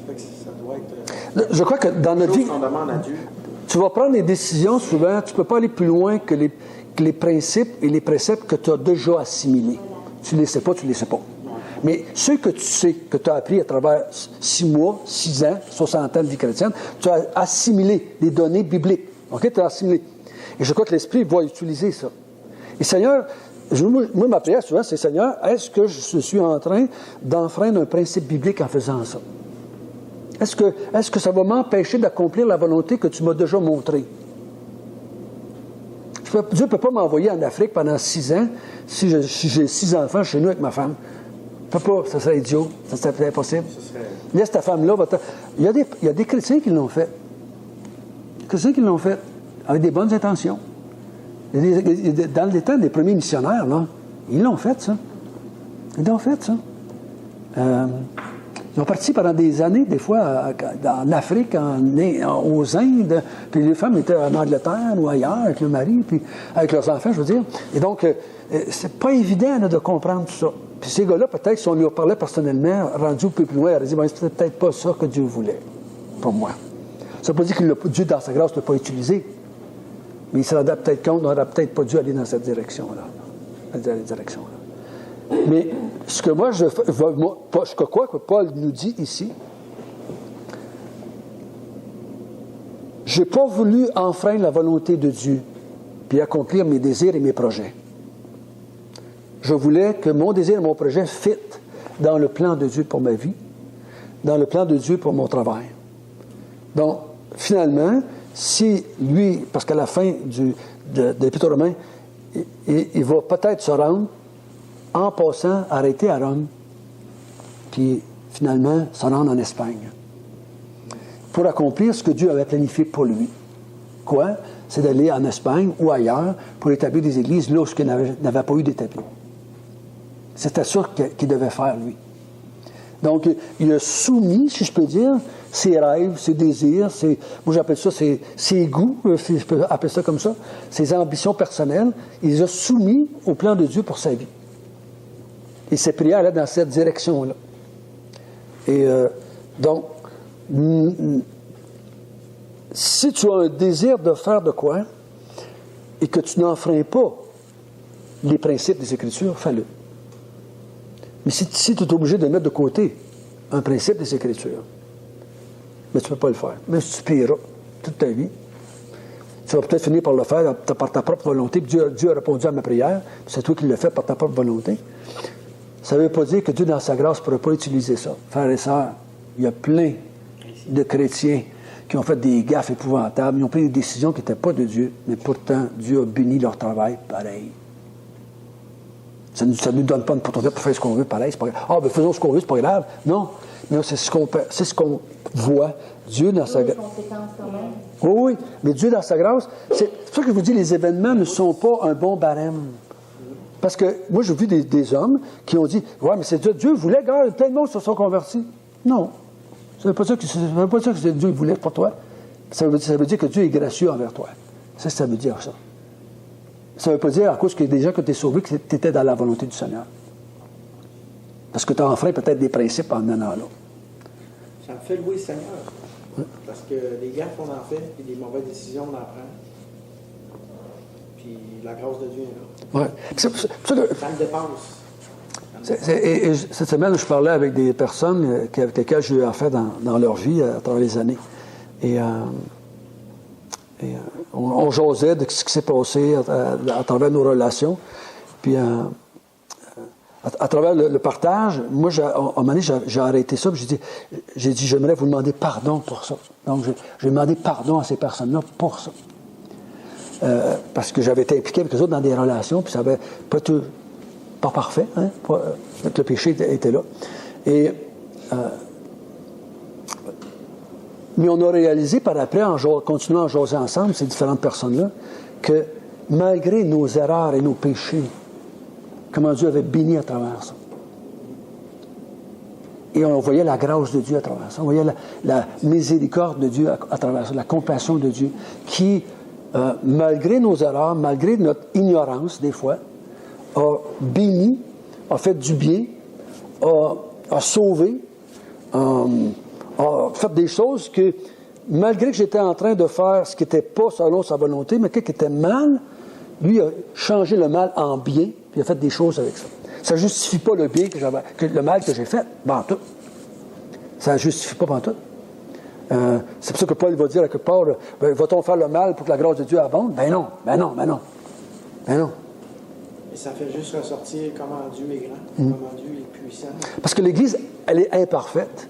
Fait que ça doit être Je crois que dans notre vie, qu'on demande à Dieu. tu vas prendre des décisions souvent, tu ne peux pas aller plus loin que les principes et les préceptes que tu as déjà assimilés. Tu ne les sais pas, tu ne les sais pas. Mais ceux que tu sais, que tu as appris à travers 6 mois, 6 ans, 60 ans de vie chrétienne, tu as assimilé les données bibliques. OK? Tu as assimilé. Et je crois que l'Esprit va utiliser ça. Et Seigneur, moi, ma prière souvent, c'est Seigneur, est-ce que je suis en train d'enfreindre un principe biblique en faisant ça? Est-ce que ça va m'empêcher d'accomplir la volonté que tu m'as déjà montrée? Dieu ne peut pas m'envoyer en Afrique pendant 6 ans si j'ai 6 enfants chez nous avec ma femme. Il ne peut pas, ça serait idiot, ça serait impossible. Laisse ta femme-là. Il y a des chrétiens qui l'ont fait. Des chrétiens qui l'ont fait avec des bonnes intentions. Dans les temps des premiers missionnaires, là, ils l'ont fait, ça. Ils l'ont fait, ça. Ils ont parti pendant des années, des fois, en Afrique, aux Indes, puis les femmes étaient en Angleterre ou ailleurs, avec le mari, puis avec leurs enfants, je veux dire. Et donc, c'est pas évident là, de comprendre tout ça. Puis ces gars-là, peut-être, si on lui parlait personnellement, rendu un peu plus loin, il aurait dit, c'était peut-être pas ça que Dieu voulait, pour moi. Ça ne veut pas dire que Dieu, dans sa grâce, ne l'a pas utilisé. Mais il se rendait peut-être compte, on n'aurait peut-être pas dû aller dans cette direction-là. Mais ce que moi, je crois que Paul nous dit ici, je n'ai pas voulu enfreindre la volonté de Dieu, puis accomplir mes désirs et mes projets. Je voulais que mon désir et mon projet fitent dans le plan de Dieu pour ma vie, dans le plan de Dieu pour mon travail. Donc, finalement, si lui, parce qu'à la fin de l'Épître aux Romains, il va peut-être se rendre, en passant, arrêter à Rome, puis finalement se rendre en Espagne, pour accomplir ce que Dieu avait planifié pour lui. Quoi? C'est d'aller en Espagne ou ailleurs pour établir des églises là où il n'avait pas eu d'établi. C'était ça qu'il devait faire, lui. Donc, il a soumis, si je peux dire, ses rêves, ses désirs, moi j'appelle ça ses goûts, si je peux appeler ça comme ça, ses ambitions personnelles, il les a soumis au plan de Dieu pour sa vie. Et ses prières allaient dans cette direction-là. Et donc, si tu as un désir de faire de quoi, et que tu n'enfreins pas les principes des Écritures, fais-le. Mais si tu es obligé de mettre de côté un principe des Écritures, mais tu ne peux pas le faire. Même si tu prieras toute ta vie, tu vas peut-être finir par le faire par ta propre volonté. Puis Dieu a répondu à ma prière, c'est toi qui l'as fait par ta propre volonté. Ça ne veut pas dire que Dieu, dans sa grâce, ne pourrait pas utiliser ça. Frères et sœurs, il y a plein de chrétiens qui ont fait des gaffes épouvantables, ils ont pris des décisions qui n'étaient pas de Dieu, mais pourtant, Dieu a béni leur travail pareil. Ça ne nous donne pas une opportunité pour faire ce qu'on veut, pareil, c'est pas grave. Ah, ben faisons ce qu'on veut, c'est pas grave. Non, mais c'est ce qu'on voit. Dieu dans sa grâce. Oui, mais Dieu dans sa grâce, c'est pour ça que je vous dis, les événements ne sont pas un bon barème. Parce que moi, j'ai vu des hommes qui ont dit, ouais, mais c'est Dieu voulait, regarde, plein de monde se sont convertis. Non. Ça ne veut pas dire que Dieu voulait pour toi. Ça veut dire que Dieu est gracieux envers toi. Ça veut dire ça. Ça ne veut pas dire, à cause qu'il y a des gens qui ont été sauvés, que tu étais dans la volonté du Seigneur. Parce que tu as enfreint peut-être des principes en menant là. Ça me fait louer le Seigneur. Parce que des gaffes, on en fait, et des mauvaises décisions, on en prend. Puis la grâce de Dieu est là. Ouais. Ça me dépasse. Et cette semaine, je parlais avec des personnes avec lesquelles j'ai eu affaire dans leur vie à travers les années. Et on jasait de ce qui s'est passé à travers nos relations. Puis à travers le partage, moi, à un moment donné, j'ai arrêté ça. Puis j'ai dit, j'aimerais vous demander pardon pour ça. Donc, j'ai demandé pardon à ces personnes-là pour ça. Parce que j'avais été impliqué avec eux autres dans des relations, puis ça n'avait pas été pas parfait. Hein? Le péché était là. Mais on a réalisé par après, en continuant à jaser ensemble, ces différentes personnes-là, que malgré nos erreurs et nos péchés, comment Dieu avait béni à travers ça. Et on voyait la grâce de Dieu à travers ça. On voyait la miséricorde de Dieu à travers ça, la compassion de Dieu, qui, malgré nos erreurs, malgré notre ignorance des fois, a béni, a fait du bien, a sauvé, a fait des choses que, malgré que j'étais en train de faire ce qui n'était pas selon sa volonté, mais quelque qui était mal, lui a changé le mal en bien, puis il a fait des choses avec ça. Ça ne justifie pas le bien le mal que j'ai fait, tout. Ça ne justifie pas tout. C'est pour ça que Paul va dire à quelque part, va-t-on faire le mal pour que la grâce de Dieu abonde? Ben non. Et ça fait juste ressortir comment Dieu est grand, comment Dieu est puissant. Parce que l'Église, elle est imparfaite.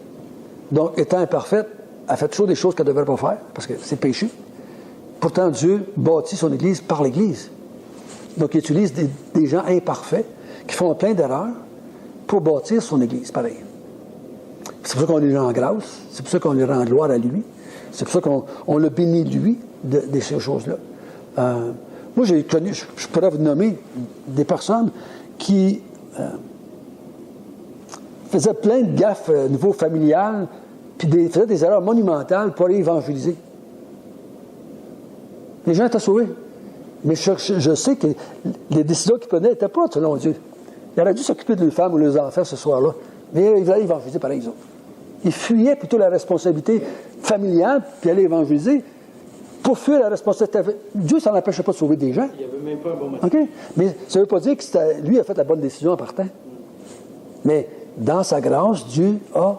Donc, étant imparfaite, elle fait toujours des choses qu'elle ne devrait pas faire, parce que c'est péché. Pourtant, Dieu bâtit son Église par l'Église. Donc, il utilise des gens imparfaits qui font plein d'erreurs pour bâtir son Église, pareil. C'est pour ça qu'on lui rend grâce, c'est pour ça qu'on lui rend gloire à lui, c'est pour ça qu'on le bénit, lui, de ces choses-là. Moi, j'ai connu, je pourrais vous nommer des personnes qui faisaient plein de gaffes au niveau familial, puis faisaient des erreurs monumentales pour aller évangéliser. Les gens étaient sauvés. Mais je sais que les décisions qu'ils prenaient n'étaient pas selon Dieu. Ils auraient dû s'occuper de leurs femmes ou de leurs enfants ce soir-là. Mais ils allaient évangéliser pareil, ils autres. Ils fuyaient plutôt la responsabilité familiale, puis allaient évangéliser pour fuir la responsabilité. Dieu, ça n'empêchait pas de sauver des gens. Il n'y avait même pas un bon motif. OK? Mais ça ne veut pas dire que lui a fait la bonne décision en partant. Mais dans sa grâce, Dieu a,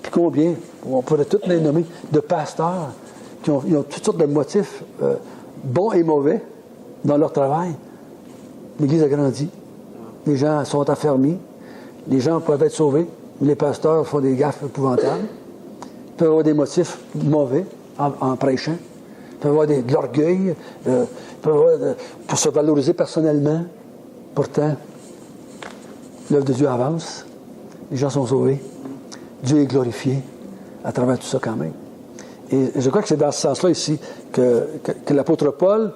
puis combien, on pourrait tous les nommer, de pasteurs qui ont toutes sortes de motifs bons et mauvais dans leur travail. L'Église a grandi. Les gens sont affermis. Les gens peuvent être sauvés. Les pasteurs font des gaffes épouvantables. Ils peuvent avoir des motifs mauvais en prêchant. Ils peuvent avoir de l'orgueil. Ils peuvent avoir pour se valoriser personnellement. Pourtant, l'œuvre de Dieu avance. Les gens sont sauvés. Dieu est glorifié à travers tout ça quand même. Et je crois que c'est dans ce sens-là ici que l'apôtre Paul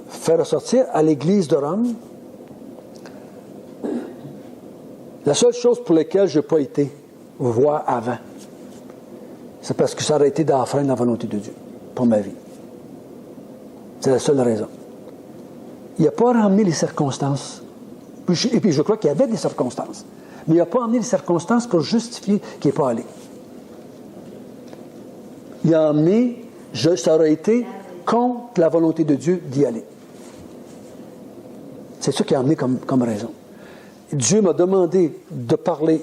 fait ressortir à l'Église de Rome la seule chose pour laquelle je n'ai pas été voir avant, c'est parce que ça aurait été d'enfreindre la volonté de Dieu pour ma vie. C'est la seule raison. Il n'a pas ramené les circonstances. Et puis je crois qu'il y avait des circonstances. Mais il n'a pas amené les circonstances pour justifier qu'il n'est pas allé. Il a amené, ça aurait été contre la volonté de Dieu d'y aller. C'est ça qu'il a amené comme raison. Dieu m'a demandé de parler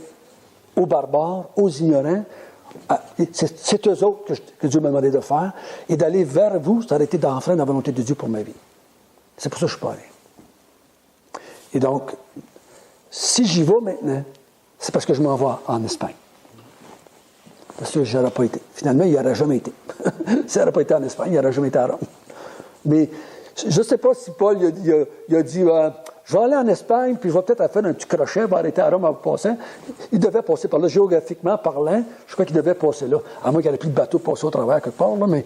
aux barbares, aux ignorants. C'est eux autres que Dieu m'a demandé de faire. Et d'aller vers vous, ça aurait été d'enfreindre la volonté de Dieu pour ma vie. C'est pour ça que je ne suis pas allé. Et donc, si j'y vais maintenant, c'est parce que je m'en vais en Espagne. Parce que je n'aurais pas été. Finalement, il n'aurait jamais été. S'il n'aurait pas été en Espagne, il n'aurait jamais été à Rome. Mais je ne sais pas si Paul il a dit je vais aller en Espagne, puis je vais peut-être faire un petit crochet, je vais arrêter à Rome en passant. Il devait passer par là, géographiquement parlant, je crois qu'il devait passer là. À moins qu'il n'ait plus de bateau pour passer au travers quelque part, là, mais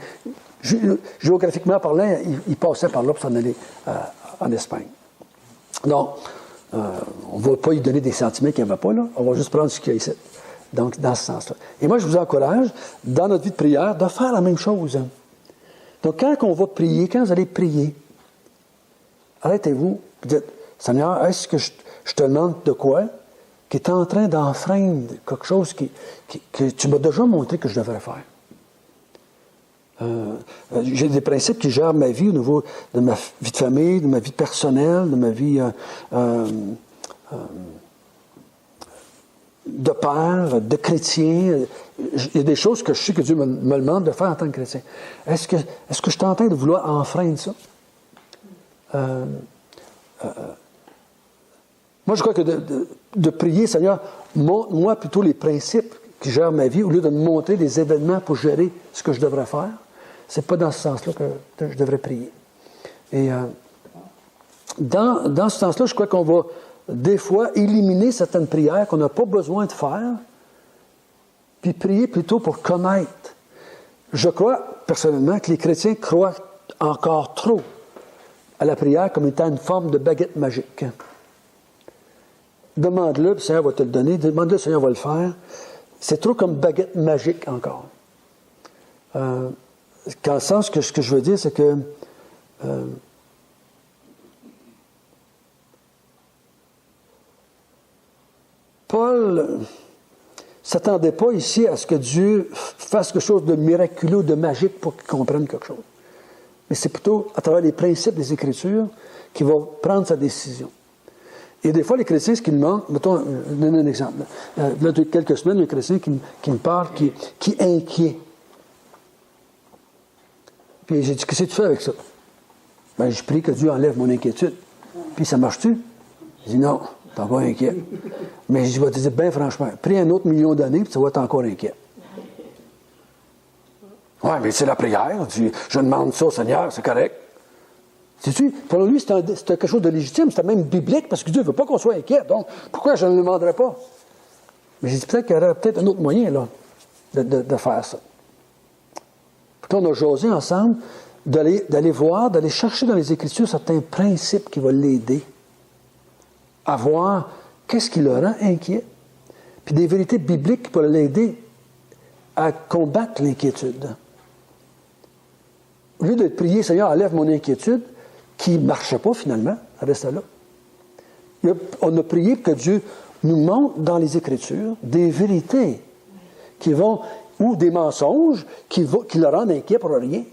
géographiquement parlant, il passait par là pour s'en aller en Espagne. Donc, on ne va pas lui donner des sentiments qu'il n'y avait pas, là. On va juste prendre ce qu'il y a ici. Donc, dans ce sens-là. Et moi, je vous encourage, dans notre vie de prière, de faire la même chose. Donc, quand on va prier, quand vous allez prier, arrêtez-vous, dites, Seigneur, est-ce que je te demande de quoi? qui est en train d'enfreindre quelque chose que tu m'as déjà montré que je devrais faire. J'ai des principes qui gèrent ma vie au niveau de ma vie de famille, de ma vie personnelle, de ma vie de père, de chrétien. Il y a des choses que je sais que Dieu me demande de faire en tant que chrétien. Est-ce que je suis en train de vouloir enfreindre ça? Moi, je crois que de prier, Seigneur, montre-moi plutôt les principes qui gèrent ma vie, au lieu de me montrer des événements pour gérer ce que je devrais faire. C'est pas dans ce sens-là que je devrais prier. Et dans ce sens-là, je crois qu'on va des fois éliminer certaines prières qu'on n'a pas besoin de faire, puis prier plutôt pour connaître. Je crois, personnellement, que les chrétiens croient encore trop à la prière comme étant une forme de baguette magique. Demande-le, puis le Seigneur va te le donner. Demande-le, le Seigneur va le faire. C'est trop comme baguette magique encore. Dans le sens que ce que je veux dire, c'est que Paul ne s'attendait pas ici à ce que Dieu fasse quelque chose de miraculeux, de magique pour qu'il comprenne quelque chose. Mais c'est plutôt à travers les principes des Écritures qu'il va prendre sa décision. Et des fois, les chrétiens, ce qu'ils demandent, mettons, je donne un exemple. Là, depuis quelques semaines, il y a un chrétien qui me parle, qui est inquiet. Puis j'ai dit, qu'est-ce que tu fais avec ça? Ben, je prie que Dieu enlève mon inquiétude. Puis ça marche-tu? Je dis, non, t'es pas inquiet. Mais je vais te dire, bien franchement, prie un autre million d'années, puis tu vas être encore inquiet. Oui, mais c'est la prière. Je demande ça au Seigneur, c'est correct. Sais-tu, pour lui, c'était quelque chose de légitime, c'était même biblique, parce que Dieu ne veut pas qu'on soit inquiet. Donc, pourquoi je ne le demanderais pas? Mais j'ai dit peut-être qu'il y aurait peut-être un autre moyen là, de faire ça. Puis on a jasé ensemble d'aller voir, d'aller chercher dans les Écritures certains principes qui vont l'aider à voir qu'est-ce qui le rend inquiet, puis des vérités bibliques qui peuvent l'aider à combattre l'inquiétude. Au lieu de prier, Seigneur, enlève mon inquiétude, qui ne marchait pas finalement, elle restait là. On a prié pour que Dieu nous montre dans les Écritures des vérités qui vont, ou des mensonges qui le rendent inquiet pour rien,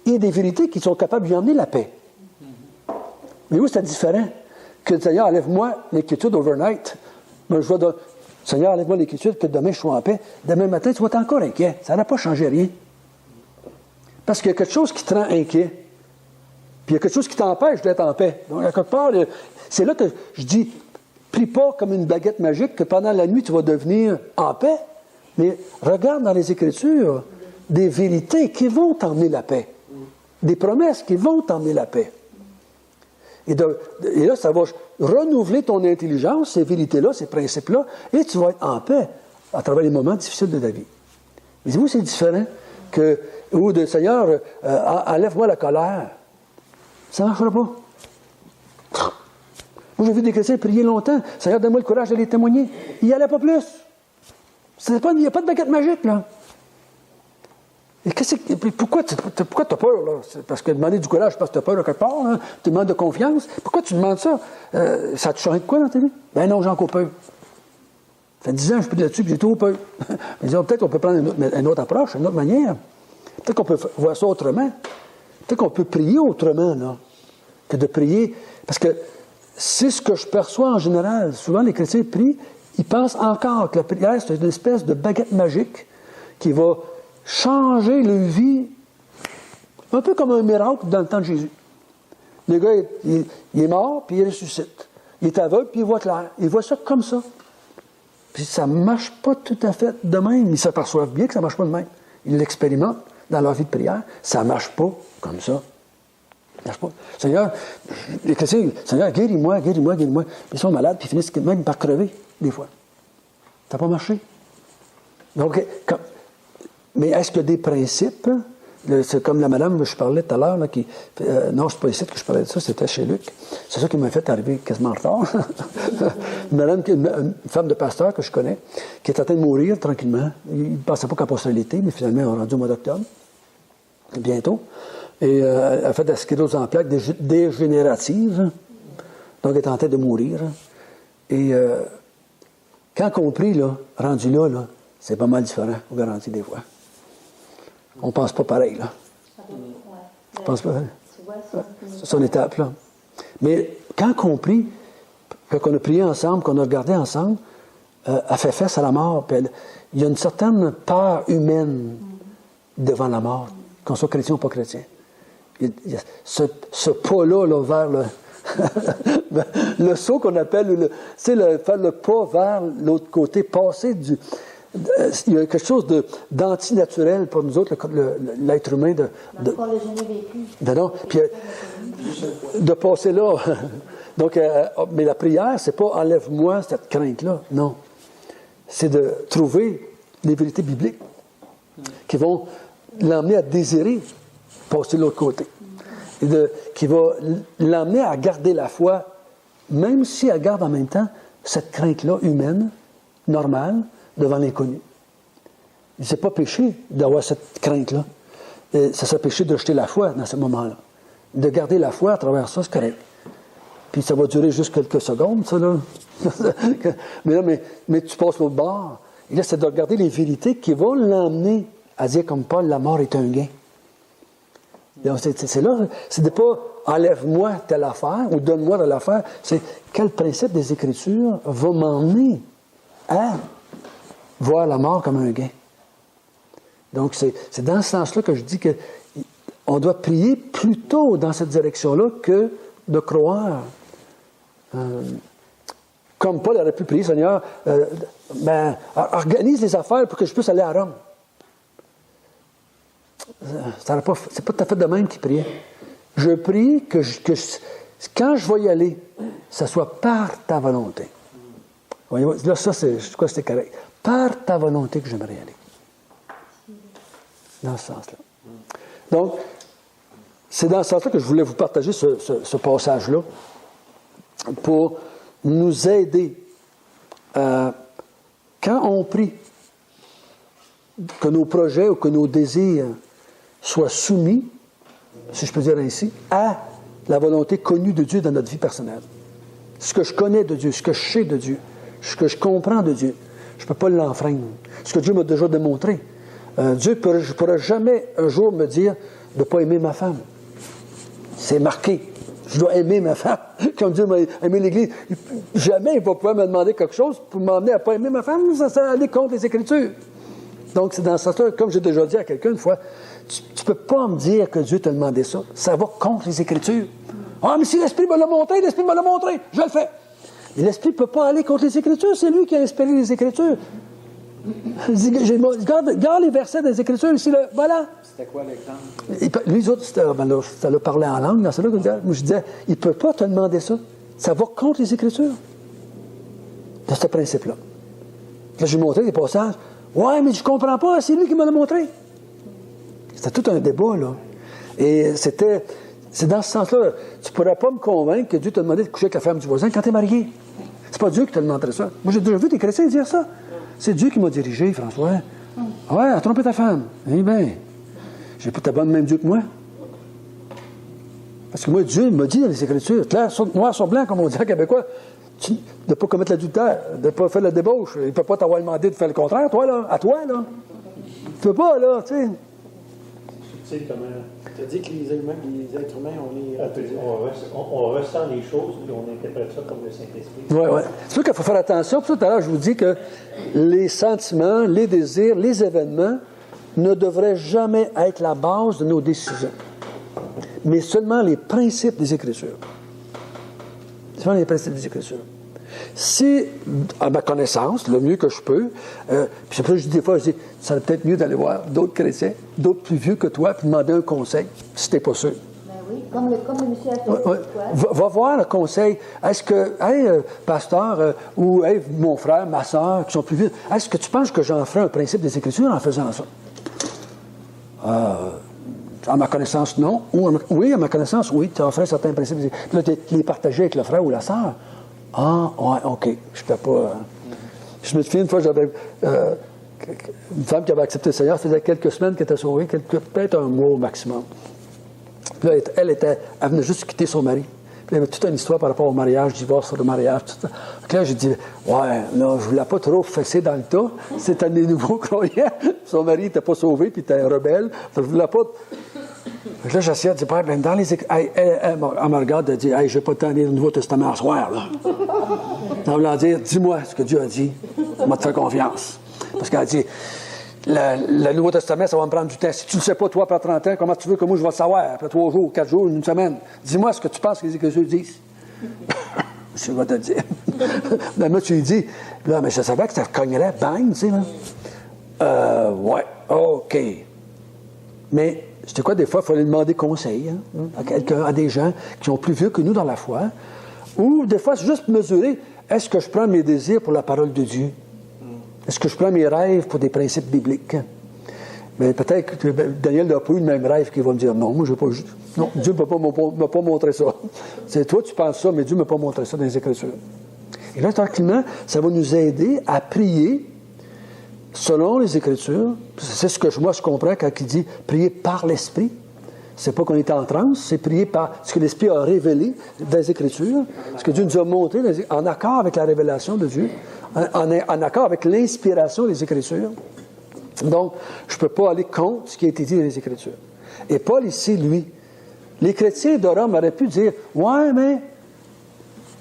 et des vérités qui sont capables de lui emmener la paix. Mais oui, c'est différent que Seigneur, enlève-moi l'inquiétude overnight. Mais je vois Seigneur, enlève-moi l'inquiétude, que demain je sois en paix. Demain matin, tu vas être encore inquiet. Ça n'a pas changé rien. Parce qu'il y a quelque chose qui te rend inquiet. Puis il y a quelque chose qui t'empêche d'être en paix. Donc, à quelque part, c'est là que je dis, prie pas comme une baguette magique que pendant la nuit, tu vas devenir en paix. Mais regarde dans les Écritures des vérités qui vont t'emmener la paix. Des promesses qui vont t'emmener la paix. Et là, ça va renouveler ton intelligence, ces vérités-là, ces principes-là, et tu vas être en paix à travers les moments difficiles de ta vie. Mais vous, c'est différent que, ou de Seigneur, enlève-moi la colère. Ça ne marchera pas. Moi, j'ai vu des chrétiens prier longtemps. Seigneur, donne-moi le courage d'aller témoigner. Il n'y allait pas plus. Il n'y a pas de baguette magique, là. Et pourquoi tu as peur, là? C'est parce que demander du courage, parce que tu as peur de quelque part, là. Tu demandes de confiance. Pourquoi tu demandes ça? Ça te change quoi dans ta vie? Ben non, j'ai encore peur. Ça fait 10 ans que je prie là-dessus, puis j'ai trop peur. Peut-être qu'on peut prendre une autre approche, une autre manière. Peut-être qu'on peut voir ça autrement. Peut-être qu'on peut prier autrement, là, que de prier. Parce que c'est ce que je perçois en général. Souvent, les chrétiens prient, ils pensent encore que la prière, c'est une espèce de baguette magique qui va changer leur vie, un peu comme un miracle dans le temps de Jésus. Le gars, il est mort, puis il ressuscite. Il est aveugle, puis il voit clair. Il voit ça comme ça. Puis ça ne marche pas tout à fait de même. Ils s'aperçoivent bien que ça ne marche pas de même. Ils l'expérimentent dans leur vie de prière. Ça ne marche pas comme ça. Ça ne marche pas. Seigneur, les chrétiens, Seigneur, guéris-moi. Ils sont malades, puis ils finissent même par crever, des fois. Ça n'a pas marché. Donc, mais est-ce qu'il y a des principes? C'est comme la madame que je parlais tout à l'heure, là, non, c'est pas ici que je parlais de ça, c'était chez Luc. C'est ça qui m'a fait arriver quasiment en retard. Une femme de pasteur que je connais, qui est en train de mourir tranquillement. Il ne pensait pas qu'elle passerait l'été, mais finalement, on est rendu au mois d'octobre, bientôt. Et elle a fait de la sclérose en plaques dégénérative. Donc, elle est en train de mourir. Et quand compris, là, rendu là, c'est pas mal différent, aux garanties des fois. On ne pense pas pareil, là. On pense pas pareil. C'est son étape, là. Mais quand compris, qu'on a prié ensemble, qu'on a regardé ensemble, elle fait face à la mort. Puis il y a une certaine peur humaine devant la mort, qu'on soit chrétien ou pas chrétien. Il y a ce pas-là là, vers le saut qu'on appelle, faire le pas vers l'autre côté, passer du... Il y a quelque chose d'antinaturel pour nous autres, l'être humain. On l'a jamais vécu. Puis, de passer là. Donc, mais la prière, c'est pas « enlève-moi cette crainte-là ». Non. C'est de trouver les vérités bibliques qui vont l'emmener à désirer passer de l'autre côté. Et qui va l'emmener à garder la foi, même si elle garde en même temps cette crainte-là humaine, normale, devant l'inconnu. C'est pas péché d'avoir cette crainte-là. Ça serait péché de jeter la foi dans ce moment-là. De garder la foi à travers ça, c'est correct. Puis ça va durer juste quelques secondes, ça, là. mais tu passes l'autre bord. Et là, c'est de regarder les vérités qui vont l'emmener à dire, comme Paul, la mort est un gain. Donc, c'est là, c'est de pas enlève-moi telle affaire ou donne-moi telle affaire. C'est quel principe des Écritures va m'emmener à voir la mort comme un gain. Donc, c'est dans ce sens-là que je dis qu'on doit prier plutôt dans cette direction-là que de croire. Comme Paul aurait pu prier, Seigneur, organise les affaires pour que je puisse aller à Rome. C'est pas tout à fait de même qu'il priait. Je prie que quand je vais y aller, ça soit par ta volonté. Voyez-vous, là, ça, je crois que c'était correct. Par ta volonté que j'aimerais y aller. Dans ce sens-là. Donc, c'est dans ce sens-là que je voulais vous partager ce passage-là pour nous aider quand on prie que nos projets ou que nos désirs soient soumis, si je peux dire ainsi, à la volonté connue de Dieu dans notre vie personnelle. Ce que je connais de Dieu, ce que je sais de Dieu, ce que je comprends de Dieu, je ne peux pas l'enfreindre. Ce que Dieu m'a déjà démontré. Dieu ne pourra jamais un jour me dire de ne pas aimer ma femme. C'est marqué. Je dois aimer ma femme. Comme Dieu m'a aimé l'Église. Jamais il va pouvoir me demander quelque chose pour m'emmener à ne pas aimer ma femme. Ça aller contre les Écritures. Donc, c'est dans ce sens-là, comme j'ai déjà dit à quelqu'un une fois, tu ne peux pas me dire que Dieu t'a demandé ça. Ça va contre les Écritures. Ah, mais si l'Esprit me l'a montré, je le fais. Et l'Esprit ne peut pas aller contre les Écritures. C'est lui qui a inspiré les Écritures. Garde les versets des Écritures ici, là, voilà. C'était quoi l'exemple? Lui, autres, ça le parlait en langue. Dans cela, moi, je disais, il ne peut pas te demander ça. Ça va contre les Écritures. De ce principe-là. Là, j'ai montré des passages. Ouais, mais je ne comprends pas, c'est lui qui me l'a montré. C'était tout un débat, là. Et c'est dans ce sens-là. Tu ne pourrais pas me convaincre que Dieu t'a demandé de coucher avec la femme du voisin quand tu es marié. C'est pas Dieu qui t'a demandé ça. Moi, j'ai déjà vu des chrétiens dire ça. C'est Dieu qui m'a dirigé, François. Ouais, a trompé ta femme. Eh bien, j'ai pas ta bonne même Dieu que moi. Parce que moi, Dieu m'a dit dans les Écritures, noir sur blanc, comme on dit en québécois, de ne pas commettre l'adultère, de ne pas faire la débauche. Il ne peut pas t'avoir demandé de faire le contraire, toi, là. À toi, là. Tu ne peux pas, là, tu sais. Tu sais comment... Tu as dit que les êtres humains, on ressent les choses et on interprète ça comme le Saint-Esprit. Oui. C'est sûr qu'il faut faire attention. Pour ça, tout à l'heure, je vous dis que les sentiments, les désirs, les événements ne devraient jamais être la base de nos décisions. Mais seulement les principes des Écritures. Seulement les principes des Écritures. Si, à ma connaissance, le mieux que je peux, puis je dis des fois, je dis, ça serait peut-être mieux d'aller voir d'autres chrétiens, d'autres plus vieux que toi, puis demander un conseil, si tu n'es pas sûr. Ben oui, comme le monsieur a fait. Va voir le conseil. Est-ce que, pasteur, ou mon frère, ma soeur, qui sont plus vieux, est-ce que tu penses que j'en ferai un principe des Écritures en faisant ça? À ma connaissance, non. Oui, à ma connaissance, oui, tu as fait certains principes. Puis là, tu les partageais avec le frère ou la sœur. Ah, ouais, OK. Je ne pas. Je me souviens une fois, j'avais une femme qui avait accepté le Seigneur, ça faisait quelques semaines qu'elle était sauvée, peut-être un mois au maximum. Puis là, elle venait juste quitter son mari. Puis Il y avait toute une histoire par rapport au mariage, divorce, le mariage, tout ça. Donc là, j'ai dit, ouais, là, je voulais pas trop fesser dans le tas. C'était des nouveaux croyants. Son mari n'était pas sauvé, puis il était rebelle. Je voulais pas. Donc là, j'essayais de dire, ben, dans les elle me regarde et dit, hey, je n'ai pas le temps de lire le Nouveau Testament à soir, là. En voulant dire, dis-moi ce que Dieu a dit. On va te faire confiance. Parce qu'elle a dit, le Nouveau Testament, ça va me prendre du temps. Si tu ne le sais pas, toi, après 30 ans, comment tu veux que moi, je vais le savoir? Après 3 jours, 4 jours, une semaine. Dis-moi ce que tu penses que les Écritures disent. Je vais te le dire. Mais moi, tu lui dis, là, mais je savais que ça cognerait, bang, tu sais, là. Ouais, OK. Mais, c'était quoi, des fois, il fallait demander conseil à quelqu'un, à des gens qui sont plus vieux que nous dans la foi. Ou, des fois, c'est juste mesurer, est-ce que je prends mes désirs pour la parole de Dieu? Est-ce que je prends mes rêves pour des principes bibliques? Mais peut-être que Daniel n'a pas eu le même rêve qu'il va me dire, non, moi, je pas. Non, Dieu ne m'a pas montré ça. C'est toi, tu penses ça, mais Dieu ne m'a pas montré ça dans les Écritures. Et là, tranquillement, ça va nous aider à prier selon les Écritures. C'est ce que moi, je comprends quand il dit prier par l'Esprit. C'est pas qu'on est en transe, c'est prier par ce que l'Esprit a révélé dans les Écritures, ce que Dieu nous a montré, en accord avec la révélation de Dieu, en accord avec l'inspiration des Écritures. Donc, je ne peux pas aller contre ce qui a été dit dans les Écritures. Et Paul ici, lui, les chrétiens de Rome auraient pu dire, ouais,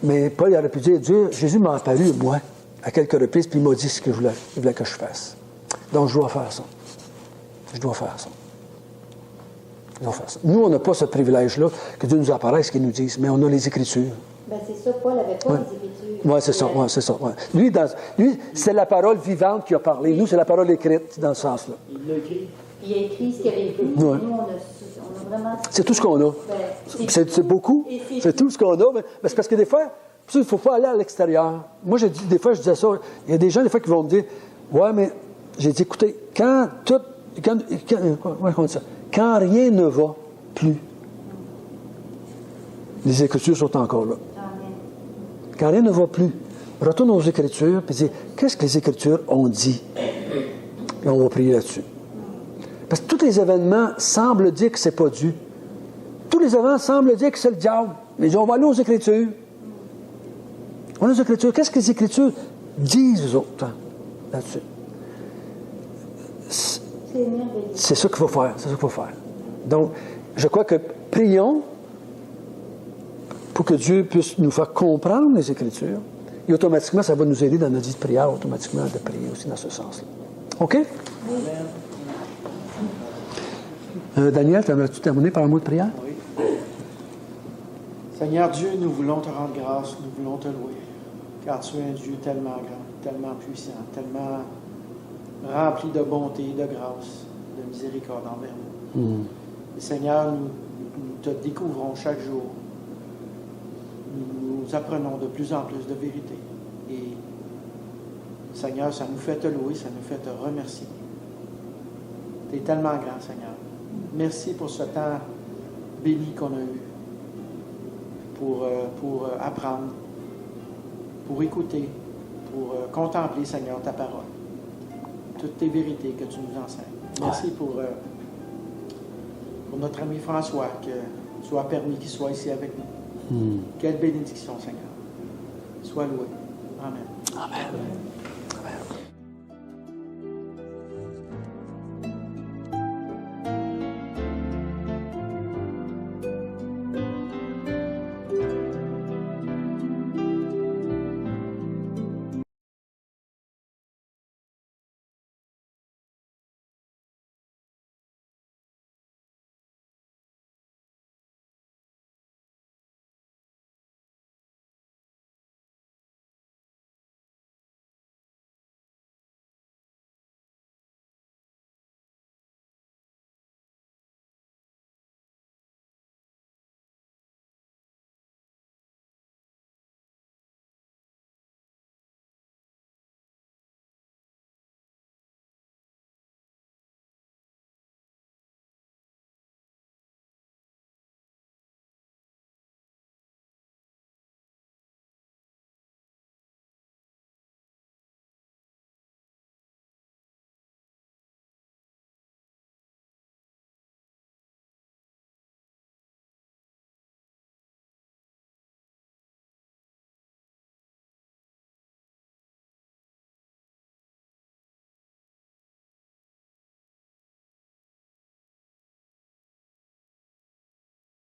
mais Paul aurait pu dire, Dieu, Jésus m'a apparu, moi, à quelques reprises, puis il m'a dit ce qu'il voulait que je fasse. Donc, je dois faire ça. Je dois faire ça. Nous, on n'a pas ce privilège-là que Dieu nous apparaisse, qu'il nous dise, mais on a les Écritures. Ben c'est ça, Paul n'avait pas les Écritures. Oui, c'est ça. Ouais, c'est ça ouais. Lui, c'est la parole vivante qui a parlé. Nous, c'est la parole écrite, dans ce sens-là. Il l'a écrit. Il a écrit ce qu'il avait écrit. Ouais. Nous, on a vraiment... C'est tout ce qu'on a. C'est beaucoup. C'est tout ce qu'on a. Mais c'est parce que des fois, il ne faut pas aller à l'extérieur. Moi, des fois, je disais ça. Il y a des gens, des fois, qui vont me dire, ouais, mais j'ai dit, écoutez, quand rien ne va plus, les Écritures sont encore là. Amen. Quand rien ne va plus, retourne aux Écritures et dis, qu'est-ce que les Écritures ont dit? Et on va prier là-dessus. Parce que tous les événements semblent dire que c'est pas Dieu. Tous les événements semblent dire que c'est le diable. Mais on va aller aux Écritures. On va aux Écritures. Qu'est-ce que les Écritures disent, eux autres, là-dessus? C'est ça qu'il faut faire. C'est ça qu'il faut faire. Donc, je crois que prions pour que Dieu puisse nous faire comprendre les Écritures. Et automatiquement, ça va nous aider dans notre vie de prière, automatiquement, de prier aussi dans ce sens-là. OK? Daniel, as-tu terminé par un mot de prière? Oui. Seigneur Dieu, nous voulons te rendre grâce, nous voulons te louer, car tu es un Dieu tellement grand, tellement puissant, tellement rempli de bonté, de grâce, de miséricorde envers nous. Et Seigneur, nous te découvrons chaque jour. Nous apprenons de plus en plus de vérité. Et Seigneur, ça nous fait te louer, ça nous fait te remercier. Tu es tellement grand, Seigneur. Merci pour ce temps béni qu'on a eu pour apprendre, pour écouter, pour contempler, Seigneur, ta parole. Toutes tes vérités que tu nous enseignes. Merci pour notre ami François, que tu as permis qu'il soit ici avec nous. Quelle bénédiction, Seigneur. Sois loué. Amen. Amen.